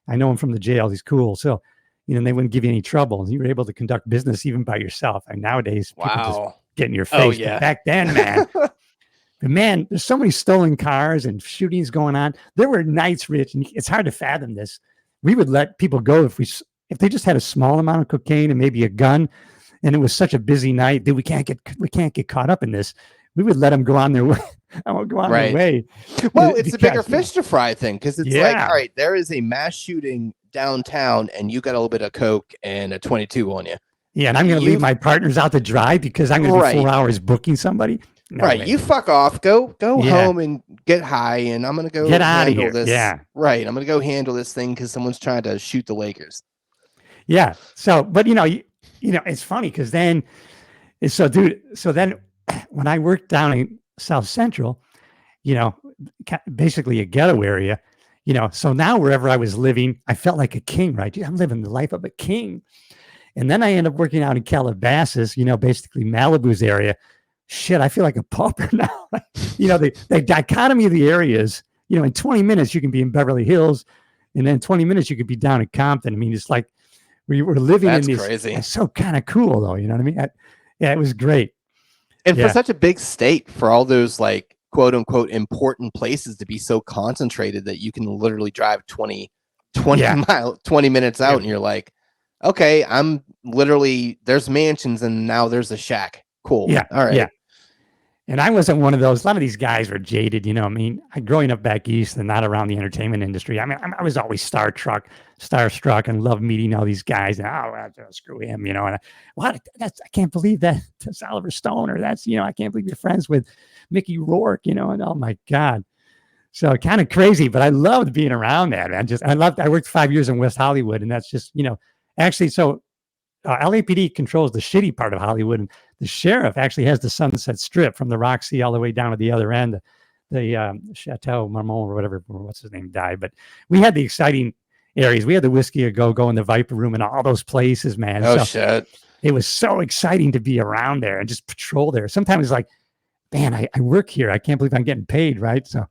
I know him from the jail. He's cool. So, they wouldn't give you any trouble. You were able to conduct business even by yourself. And nowadays, people just get in your face. Oh, yeah. But back then, man, man, there's so many stolen cars and shootings going on. There were nights, Rich, and it's hard to fathom this. We would let people go if they just had a small amount of cocaine and maybe a gun, and it was such a busy night that we can't get caught up in this. We would let them go on their way. I won't go on their way. Well, it's a bigger fish to fry thing, because it's like, all right, there is a mass shooting downtown and you got a little bit of coke and a 22 on you. Yeah, and I'm going to leave my partners out to dry because I'm going to be 4 hours booking somebody. No, right, man. You fuck off. Go home and get high, and I'm going to go get out of here. This. Yeah, right. I'm going to go handle this thing because someone's trying to shoot the Lakers. Yeah. So, but it's funny because then, so then when I worked down in South Central, basically a ghetto area, so now wherever I was living, I felt like a king, right? I'm living the life of a king. And then I ended up working out in Calabasas, basically Malibu's area. Shit, I feel like a pauper now. The dichotomy of the areas, in 20 minutes you can be in Beverly Hills, and then 20 minutes you could be down in Compton. I mean, it's like we were living in these. Crazy. It's so kind of cool, though. You know what I mean? It was great. And for such a big state, for all those like quote unquote important places to be so concentrated that you can literally drive 20 minutes out and you're like, okay, I'm literally, there's mansions and now there's a shack. Cool. Yeah. All right. Yeah. And I wasn't one of those. A lot of these guys were jaded, growing up back east and not around the entertainment industry. I mean, I was always starstruck and loved meeting all these guys. And screw him, and I can't believe that's Oliver Stone, or that's, I can't believe you're friends with Mickey Rourke, and oh my God. So kind of crazy, but I loved being around that, man. I worked 5 years in West Hollywood, and that's just, actually, so LAPD controls the shitty part of Hollywood, and the sheriff actually has the Sunset Strip from the Roxy all the way down to the other end, the Chateau Marmont or whatever, what's his name, died. But we had the exciting areas. We had the Whiskey A Go-Go and the Viper Room and all those places, man. Oh, shit. It was so exciting to be around there and just patrol there. Sometimes it's like, man, I work here. I can't believe I'm getting paid, right? So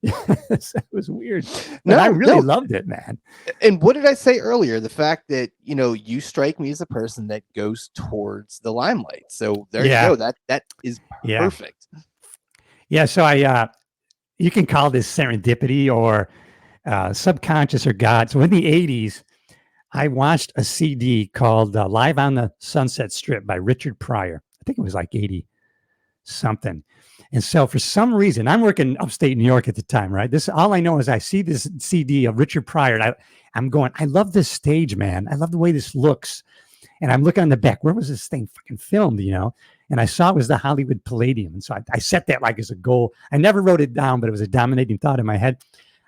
it was weird. But I really loved it, man. And what did I say earlier? The fact that, you strike me as a person that goes towards the limelight. So there you go. That is perfect. Yeah. So you can call this serendipity or subconscious or God. So in the 80s, I watched a CD called Live on the Sunset Strip by Richard Pryor. I think it was like 80 something. And so for some reason, I'm working upstate New York at the time, right? All I know is I see this CD of Richard Pryor, and I'm going, I love this stage, man. I love the way this looks. And I'm looking on the back. Where was this thing fucking filmed, And I saw it was the Hollywood Palladium. And so I set that like as a goal. I never wrote it down, but it was a dominating thought in my head.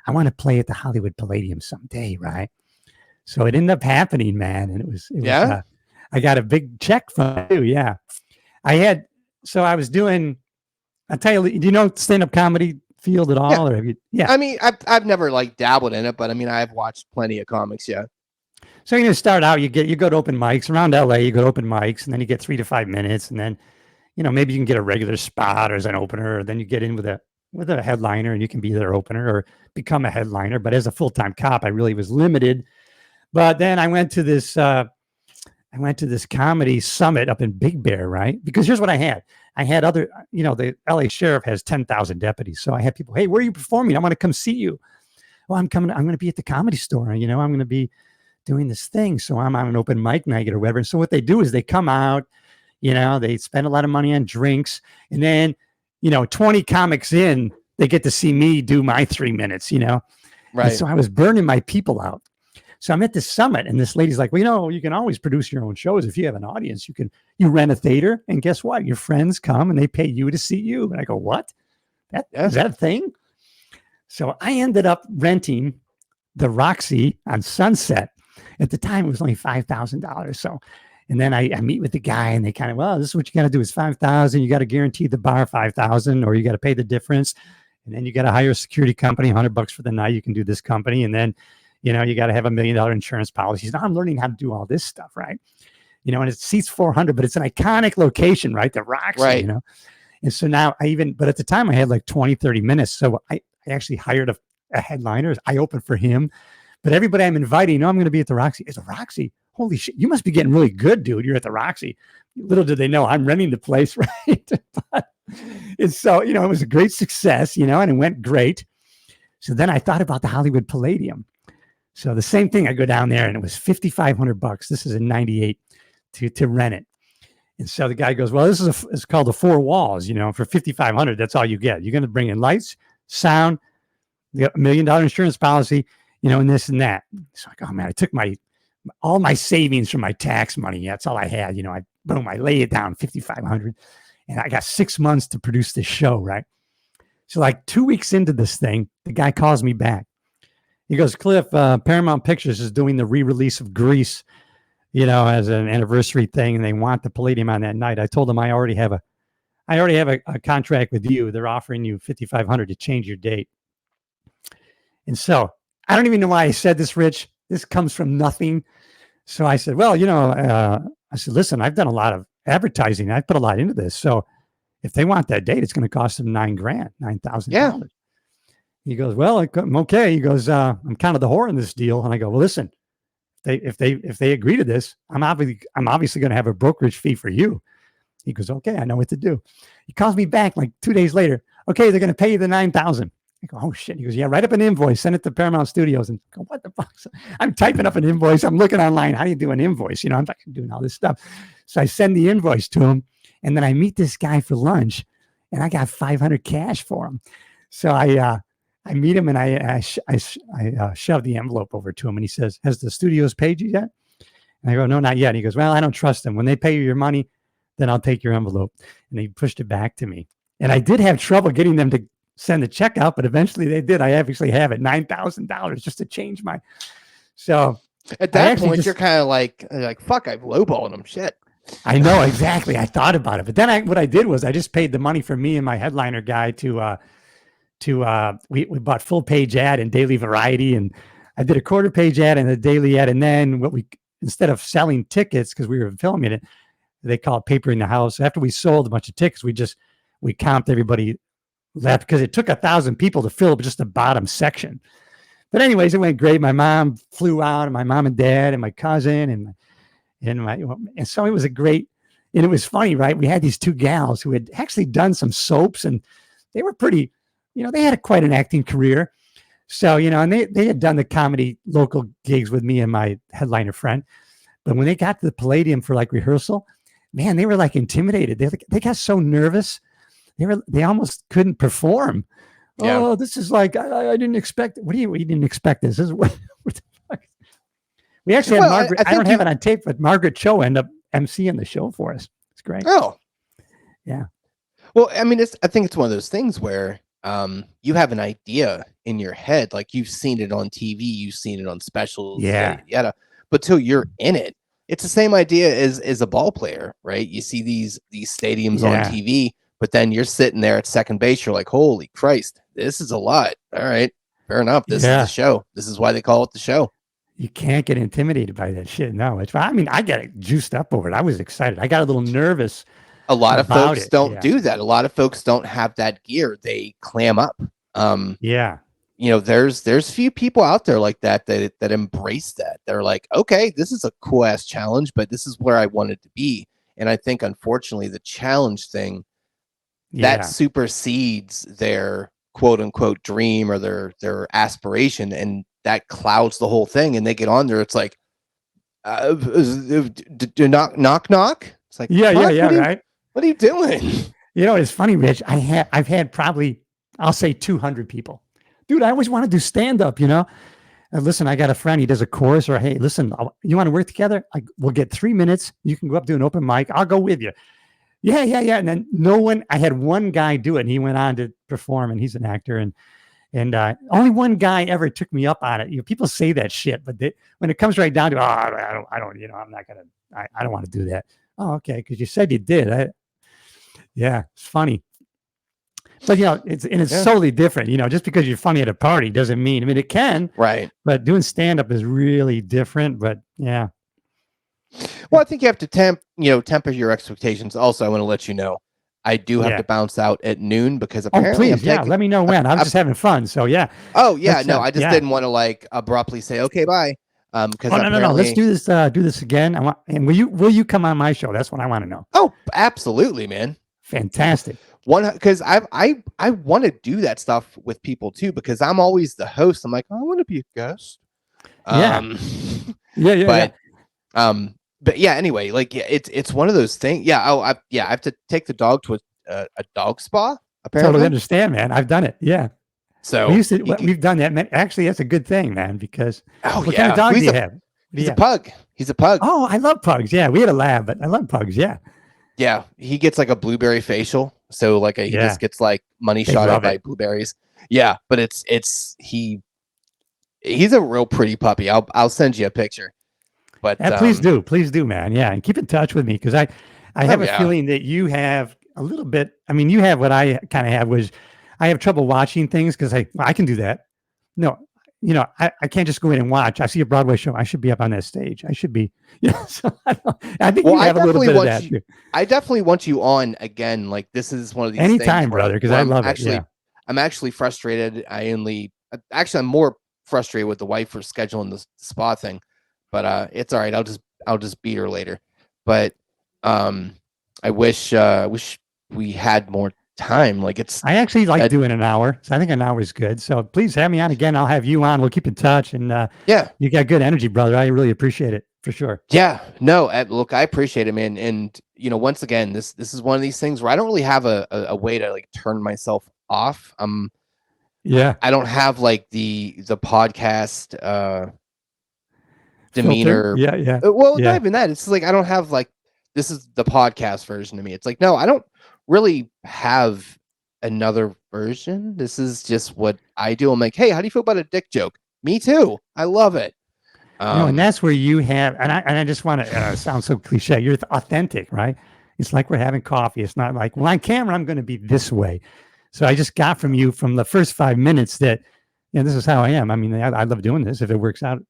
I want to play at the Hollywood Palladium someday, right? So it ended up happening, man. And it was I got a big check from you. Yeah. I was doing, I'll tell you, do you know stand-up comedy field at all? Yeah. Or have you, yeah. I mean, I've never like dabbled in it, but I mean, I've watched plenty of comics. Yeah. So you're going to start out, you go to open mics around LA, you go to open mics, and then you get 3 to 5 minutes. And then, maybe you can get a regular spot or as an opener, or then you get in with a headliner and you can be their opener or become a headliner. But as a full-time cop, I really was limited. But then I went to this comedy summit up in Big Bear, right? Because here's what I had. I had other, the LA sheriff has 10,000 deputies. So I had people, hey, where are you performing? I want to come see you. Well, I'm coming. I'm going to be at the Comedy Store. I'm going to be doing this thing. So I'm on an open mic night or whatever. And so what they do is they come out, they spend a lot of money on drinks. And then, 20 comics in, they get to see me do my 3 minutes, Right. And so I was burning my people out. So I'm at this summit and this lady's like, well, you can always produce your own shows. If you have an audience, you rent a theater and guess what? Your friends come and they pay you to see you. And I go, what? Is that a thing? So I ended up renting the Roxy on Sunset. At the time, it was only $5,000. So, and then I meet with the guy and they kind of, well, this is what you got to do is $5,000. You got to guarantee the bar $5,000 or you got to pay the difference. And then you got to hire a security company, $100 for the night. You can do this company. And then, you got to have $1 million insurance policies. Now I'm learning how to do all this stuff, right? And it seats 400, but it's an iconic location, right? The Roxy, right. And so now but at the time I had like 20, 30 minutes. So I actually hired a headliner. I opened for him, but everybody I'm inviting, I'm going to be at the Roxy. It's a Roxy. Holy shit. You must be getting really good, dude. You're at the Roxy. Little did they know I'm renting the place, right? And so, it was a great success, and it went great. So then I thought about the Hollywood Palladium. So the same thing, I go down there and it was $5,500. This is in 98 to rent it. And so the guy goes, well, this is it's called the Four Walls, for $5,500, that's all you get. You're going to bring in lights, sound, $1 million insurance policy, and this and that. So I go, oh man, I took all my savings from my tax money. That's all I had. I lay it down, $5,500. And I got 6 months to produce this show, right? So like 2 weeks into this thing, the guy calls me back. He goes, Cliff, Paramount Pictures is doing the re-release of Grease, as an anniversary thing, and they want the Palladium on that night. I told them I already have a contract with you. They're offering you $5,500 to change your date. And so I don't even know why I said this, Rich. This comes from nothing. So I said, well, I said, listen, I've done a lot of advertising. I put a lot into this. So if they want that date, it's going to cost them $9,000. Yeah. He goes, well, I'm okay. He goes, I'm kind of the whore in this deal. And I go, well, listen, if they agree to this, I'm obviously going to have a brokerage fee for you. He goes, okay, I know what to do. He calls me back like 2 days later. Okay, they're going to pay you the $9,000. I go, oh shit. He goes, yeah, write up an invoice, send it to Paramount Studios. And I go, what the fuck? So I'm typing up an invoice. I'm looking online. How do you do an invoice? I'm like doing all this stuff. So I send the invoice to him, and then I meet this guy for lunch, and I got $500 cash for him. So I meet him and I shove the envelope over to him and he says, has the studios paid you yet? And I go, no, not yet. And he goes, well, I don't trust them. When they pay you your money, then I'll take your envelope. And he pushed it back to me. And I did have trouble getting them to send the check out, but eventually they did. I actually have it, $9,000 just to change my. So at that point, you're kind of like, fuck, I've lowballed them. Shit. I know, exactly. I thought about it. But then what I did was I just paid the money for me and my headliner guy we bought full page ad in Daily Variety, and I did a quarter page ad and a daily ad. And then instead of selling tickets, because we were filming it, they call it paper in the house. After we sold a bunch of tickets, we comped everybody left because it took 1,000 people to fill just the bottom section. But anyways, it went great. My mom flew out, and my mom and dad and my cousin and so it was and it was funny, right? We had these two gals who had actually done some soaps, and they were pretty, they had quite an acting career. So, and they had done the comedy local gigs with me and my headliner friend. But when they got to the Palladium for like rehearsal, man, they were like intimidated. They got so nervous. They almost couldn't perform. Yeah. Oh, this is like, I didn't expect. What do you didn't expect this? This is what the fuck? We actually had Margaret. I don't have it on tape, but Margaret Cho ended up emceeing the show for us. It's great. Oh, yeah. Well, I mean, I think it's one of those things where you have an idea in your head, like you've seen it on TV, you've seen it on specials, yeah. But till you're in it, it's the same idea as a ball player, right? You see these stadiums on TV, but then you're sitting there at second base. You're like, holy Christ, this is a lot. All right, fair enough. This is the show. This is why they call it the show. You can't get intimidated by that shit. No, I mean, I got juiced up over it. I was excited. I got a little nervous. A lot of folks don't do that. A lot of folks don't have that gear. They clam up. You know, there's few people out there like that embrace that. They're like, okay, this is a cool ass challenge, but this is where I wanted to be. And I think, unfortunately, the challenge thing that supersedes their quote unquote dream or their aspiration, and that clouds the whole thing. And they get on there. It's like, knock. It's like, right. What are you doing? You know, it's funny, Rich. I've had probably, I'll say 200 people. Dude, I always want to do stand-up, you know? And listen, I got a friend, he does a course, or, hey, listen, you want to work together? We'll get 3 minutes. You can go up, do an open mic. I'll go with you. Yeah. And then I had one guy do it, and he went on to perform, and he's an actor. And only one guy ever took me up on it. You know, people say that shit, but when it comes right down to, I don't, you know, I'm not going to, I don't want to do that. Oh, okay. Because you said you did. Yeah, it's funny. But, you know, it's totally different. You know, just because you're funny at a party doesn't mean, I mean, it can. Right. But doing stand-up is really different. But, yeah. Well, I think you have to temper your expectations. Also, I want to let you know, I do have to bounce out at noon because apparently let me know when. I'm just having fun. So, yeah. Oh, yeah. No, I just didn't want to, like, abruptly say, okay, bye. Because no. Let's do this again. And will you come on my show? That's what I want to know. Oh, absolutely, man. Fantastic. Because I want to do that stuff with people too, because I'm always the host. I'm like, I want to be a guest. But yeah, anyway, like it's one of those things. Yeah. I have to take the dog to a dog spa. Apparently. Totally understand, man. I've done it. Yeah. So we've done that. Man, actually, that's a good thing, man, because what kind of dog do you have? He's a pug. He's a pug. Oh, I love pugs. Yeah. We had a lab, but I love pugs. Yeah. Yeah. He gets like a blueberry facial. So like he just gets like money shot at by blueberries. Yeah, but he's a real pretty puppy. I'll send you a picture. But please do, man. Yeah, and keep in touch with me, because I have a feeling that you have a little bit. I mean, you have what I kind of have, was I have trouble watching things because I can do that. No, you know, I can't just go in and watch. I see a Broadway show. I should be up on that stage. I should be. Yeah. So I think you have a little bit of that. I definitely want you on again. Like, this is one of these anytime, brother, because I love it. I'm actually frustrated. I'm more frustrated with the wife for scheduling the spa thing, but it's all right. I'll just beat her later. But I wish we had more time. Like, I actually like doing an hour, so I think an hour is good. So please have me on again. I'll have you on. We'll keep in touch. And you got good energy, brother. I really appreciate it, for sure. Yeah, no, look, I appreciate it, man. And you know, once again, this is one of these things where I don't really have a way to like turn myself off. I don't have like the podcast demeanor. Well, not even that. It's like I don't have like, this is the podcast version of me. It's like, no, I don't really have another version. This is just what I do. I'm like, hey, how do you feel about a dick joke? Me too. I love it. And that's where you have, and I just want to sound so cliche. You're authentic, right? It's like we're having coffee. It's not like, well, on camera, I'm going to be this way. So I just got from you from the first 5 minutes that, you know, this is how I am. I mean, I love doing this. If it works out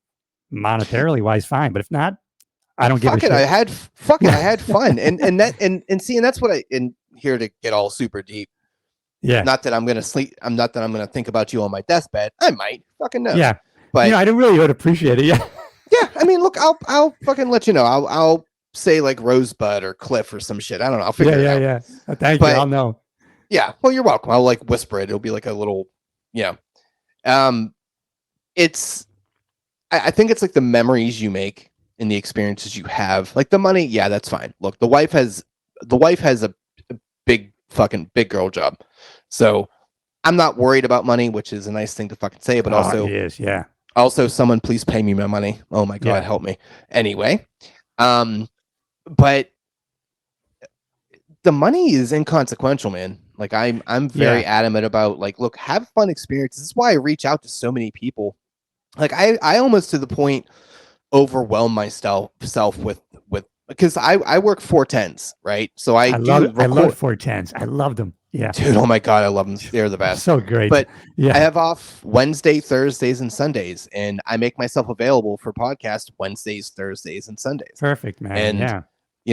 monetarily wise, fine. But if not, I don't give a shit. I had fun. and that's what and here to get all super deep. Yeah. Not that I'm going to sleep. Not that I'm going to think about you on my deathbed. I might fucking know. Yeah. But you know, I really would appreciate it. Yeah. Yeah. I mean, look, I'll fucking let you know. I'll say like Rosebud or Cliff or some shit. I don't know. I'll figure it out. Yeah. Thank you. I'll know. Yeah. Well, you're welcome. I'll like whisper it. It'll be like a little, I think it's like the memories you make and the experiences you have. Like the money. Yeah, that's fine. Look, the wife has a big girl job. So I'm not worried about money, which is a nice thing to fucking say, but also, it is, yeah. Also, someone please pay me my money. Oh my God, help me. Anyway, but the money is inconsequential, man. Like I'm very adamant about like, look, have fun experiences. This is why I reach out to so many people. Like I almost to the point overwhelm myself with because I work 410s, right? So I love 410s. I love them. Yeah. Dude, oh my God, I love them. They're the best. So great. But yeah, I have off Wednesday, Thursdays, and Sundays, and I make myself available for podcast Wednesdays, Thursdays, and Sundays. Perfect, man. And yeah.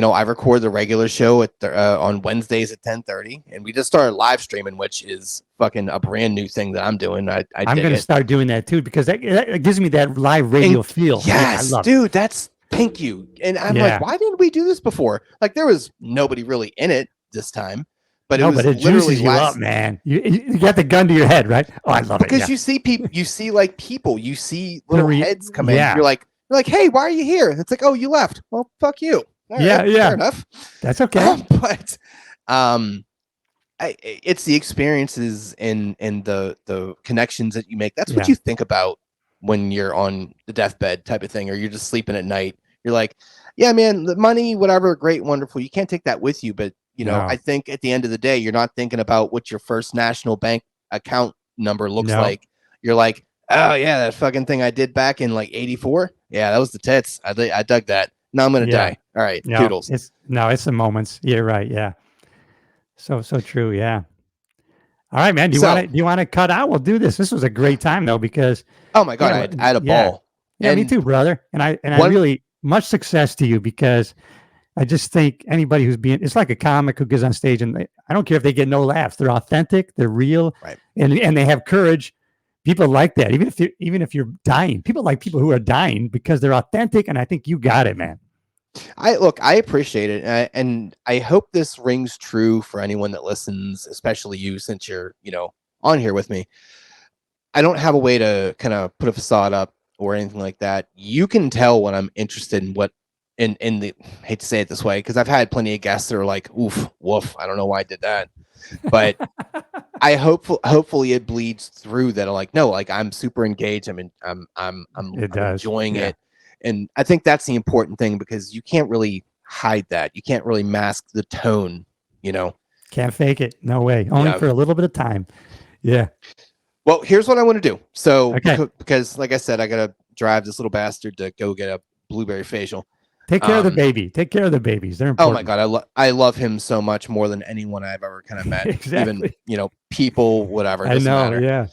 I record the regular show at on Wednesdays at 10:30, and we just started live streaming, which is fucking a brand new thing that I'm doing. I'm going to start doing that too, because that gives me that live radio feel. Yes, yeah, dude, that's thank you. And I'm like, why didn't we do this before? Like, there was nobody really in it this time. But it juices you up, man. You got the gun to your head, right? Oh, I love it. Because you see people, you see little heads come in. You're like, hey, why are you here? It's like, oh, you left. Well, fuck you. All right, fair enough. That's okay. But it's the experiences and the connections that you make. That's what you think about when you're on the deathbed type of thing, or you're just sleeping at night. You're like, yeah, man, the money, whatever, great, wonderful. You can't take that with you, but I think at the end of the day, you're not thinking about what your first national bank account number looks like. You're like, oh yeah, that fucking thing I did back in like 84. Yeah, that was the tits. I dug that. Now I'm going to die. All right. Toodles. It's the moments. You're right. Yeah. So true. Yeah. All right, man. Do you want to cut out? We'll do this. This was a great time though, because oh my God, I had a ball. Yeah, me too, brother. And I really much success to you, because I just think anybody it's like a comic who goes on stage, and I don't care if they get no laughs. They're authentic, they're real, right? And they have courage. People like that. Even if you're dying, people like people who are dying because they're authentic. And I think you got it, man. I appreciate it. And I hope this rings true for anyone that listens, especially you, since you're, on here with me. I don't have a way to kind of put a facade up or anything like that. You can tell when I'm interested in what, in the, I hate to say it this way, because I've had plenty of guests that are like, oof, woof, I don't know why I did that. But I hopefully it bleeds through that. I'm super engaged. I'm enjoying it. And I think that's the important thing, because you can't really hide that. You can't really mask the tone, Can't fake it. No way. Only for a little bit of time. Yeah. Well, here's what I want to do. So, because like I said, I got to drive this little bastard to go get a blueberry facial. Take care of the baby. Take care of the babies. They're important. Oh my God. I love him so much more than anyone I've ever kind of met. Exactly. Even, people, whatever. I know. Matter. Yeah.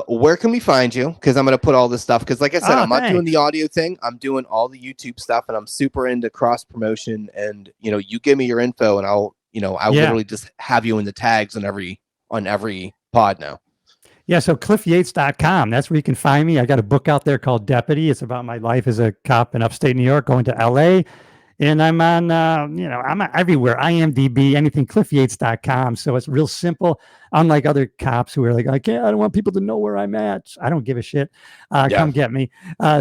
Where can we find you? Because I'm going to put all this stuff. Because like I said, I'm not doing the audio thing. I'm doing all the YouTube stuff, and I'm super into cross promotion. And you give me your info, and I'll literally just have you in the tags on every pod now. Yeah, so cliffyates.com. That's where you can find me. I got a book out there called Deputy. It's about my life as a cop in upstate New York, going to LA. And I'm on, I'm everywhere. IMDb, anything, cliffyates.com. So it's real simple. Unlike other cops who are like, I don't want people to know where I'm at. I don't give a shit. Come get me.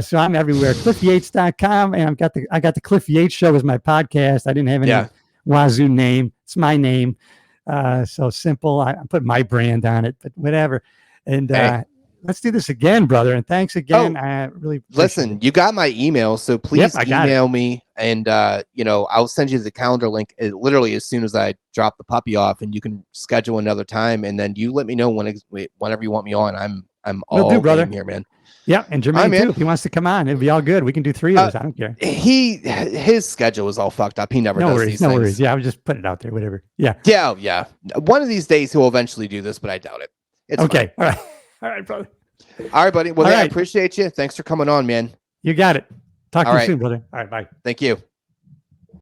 So I'm everywhere. cliffyates.com. And I got the Cliff Yates Show as my podcast. I didn't have any wazoo name. It's my name. So simple. I put my brand on it, but whatever. And let's do this again, brother. And thanks again. I really listen. You got my email, so please email me, and I'll send you the calendar link literally as soon as I drop the puppy off, and you can schedule another time, and then you let me know whenever you want me on. I'm all brother here, man. Yeah, and Jermaine too. If he wants to come on, it'd be all good. We can do 3 of us. I don't care. His schedule is all fucked up. He never does these things. No worries. Yeah, I was just putting it out there. Whatever. Yeah. Yeah. One of these days he'll eventually do this, but I doubt it. It's okay. Fine. All right, brother. All right, buddy. Well, I appreciate you. Thanks for coming on, man. You got it. Talk to you soon, brother. All right, bye. Thank you.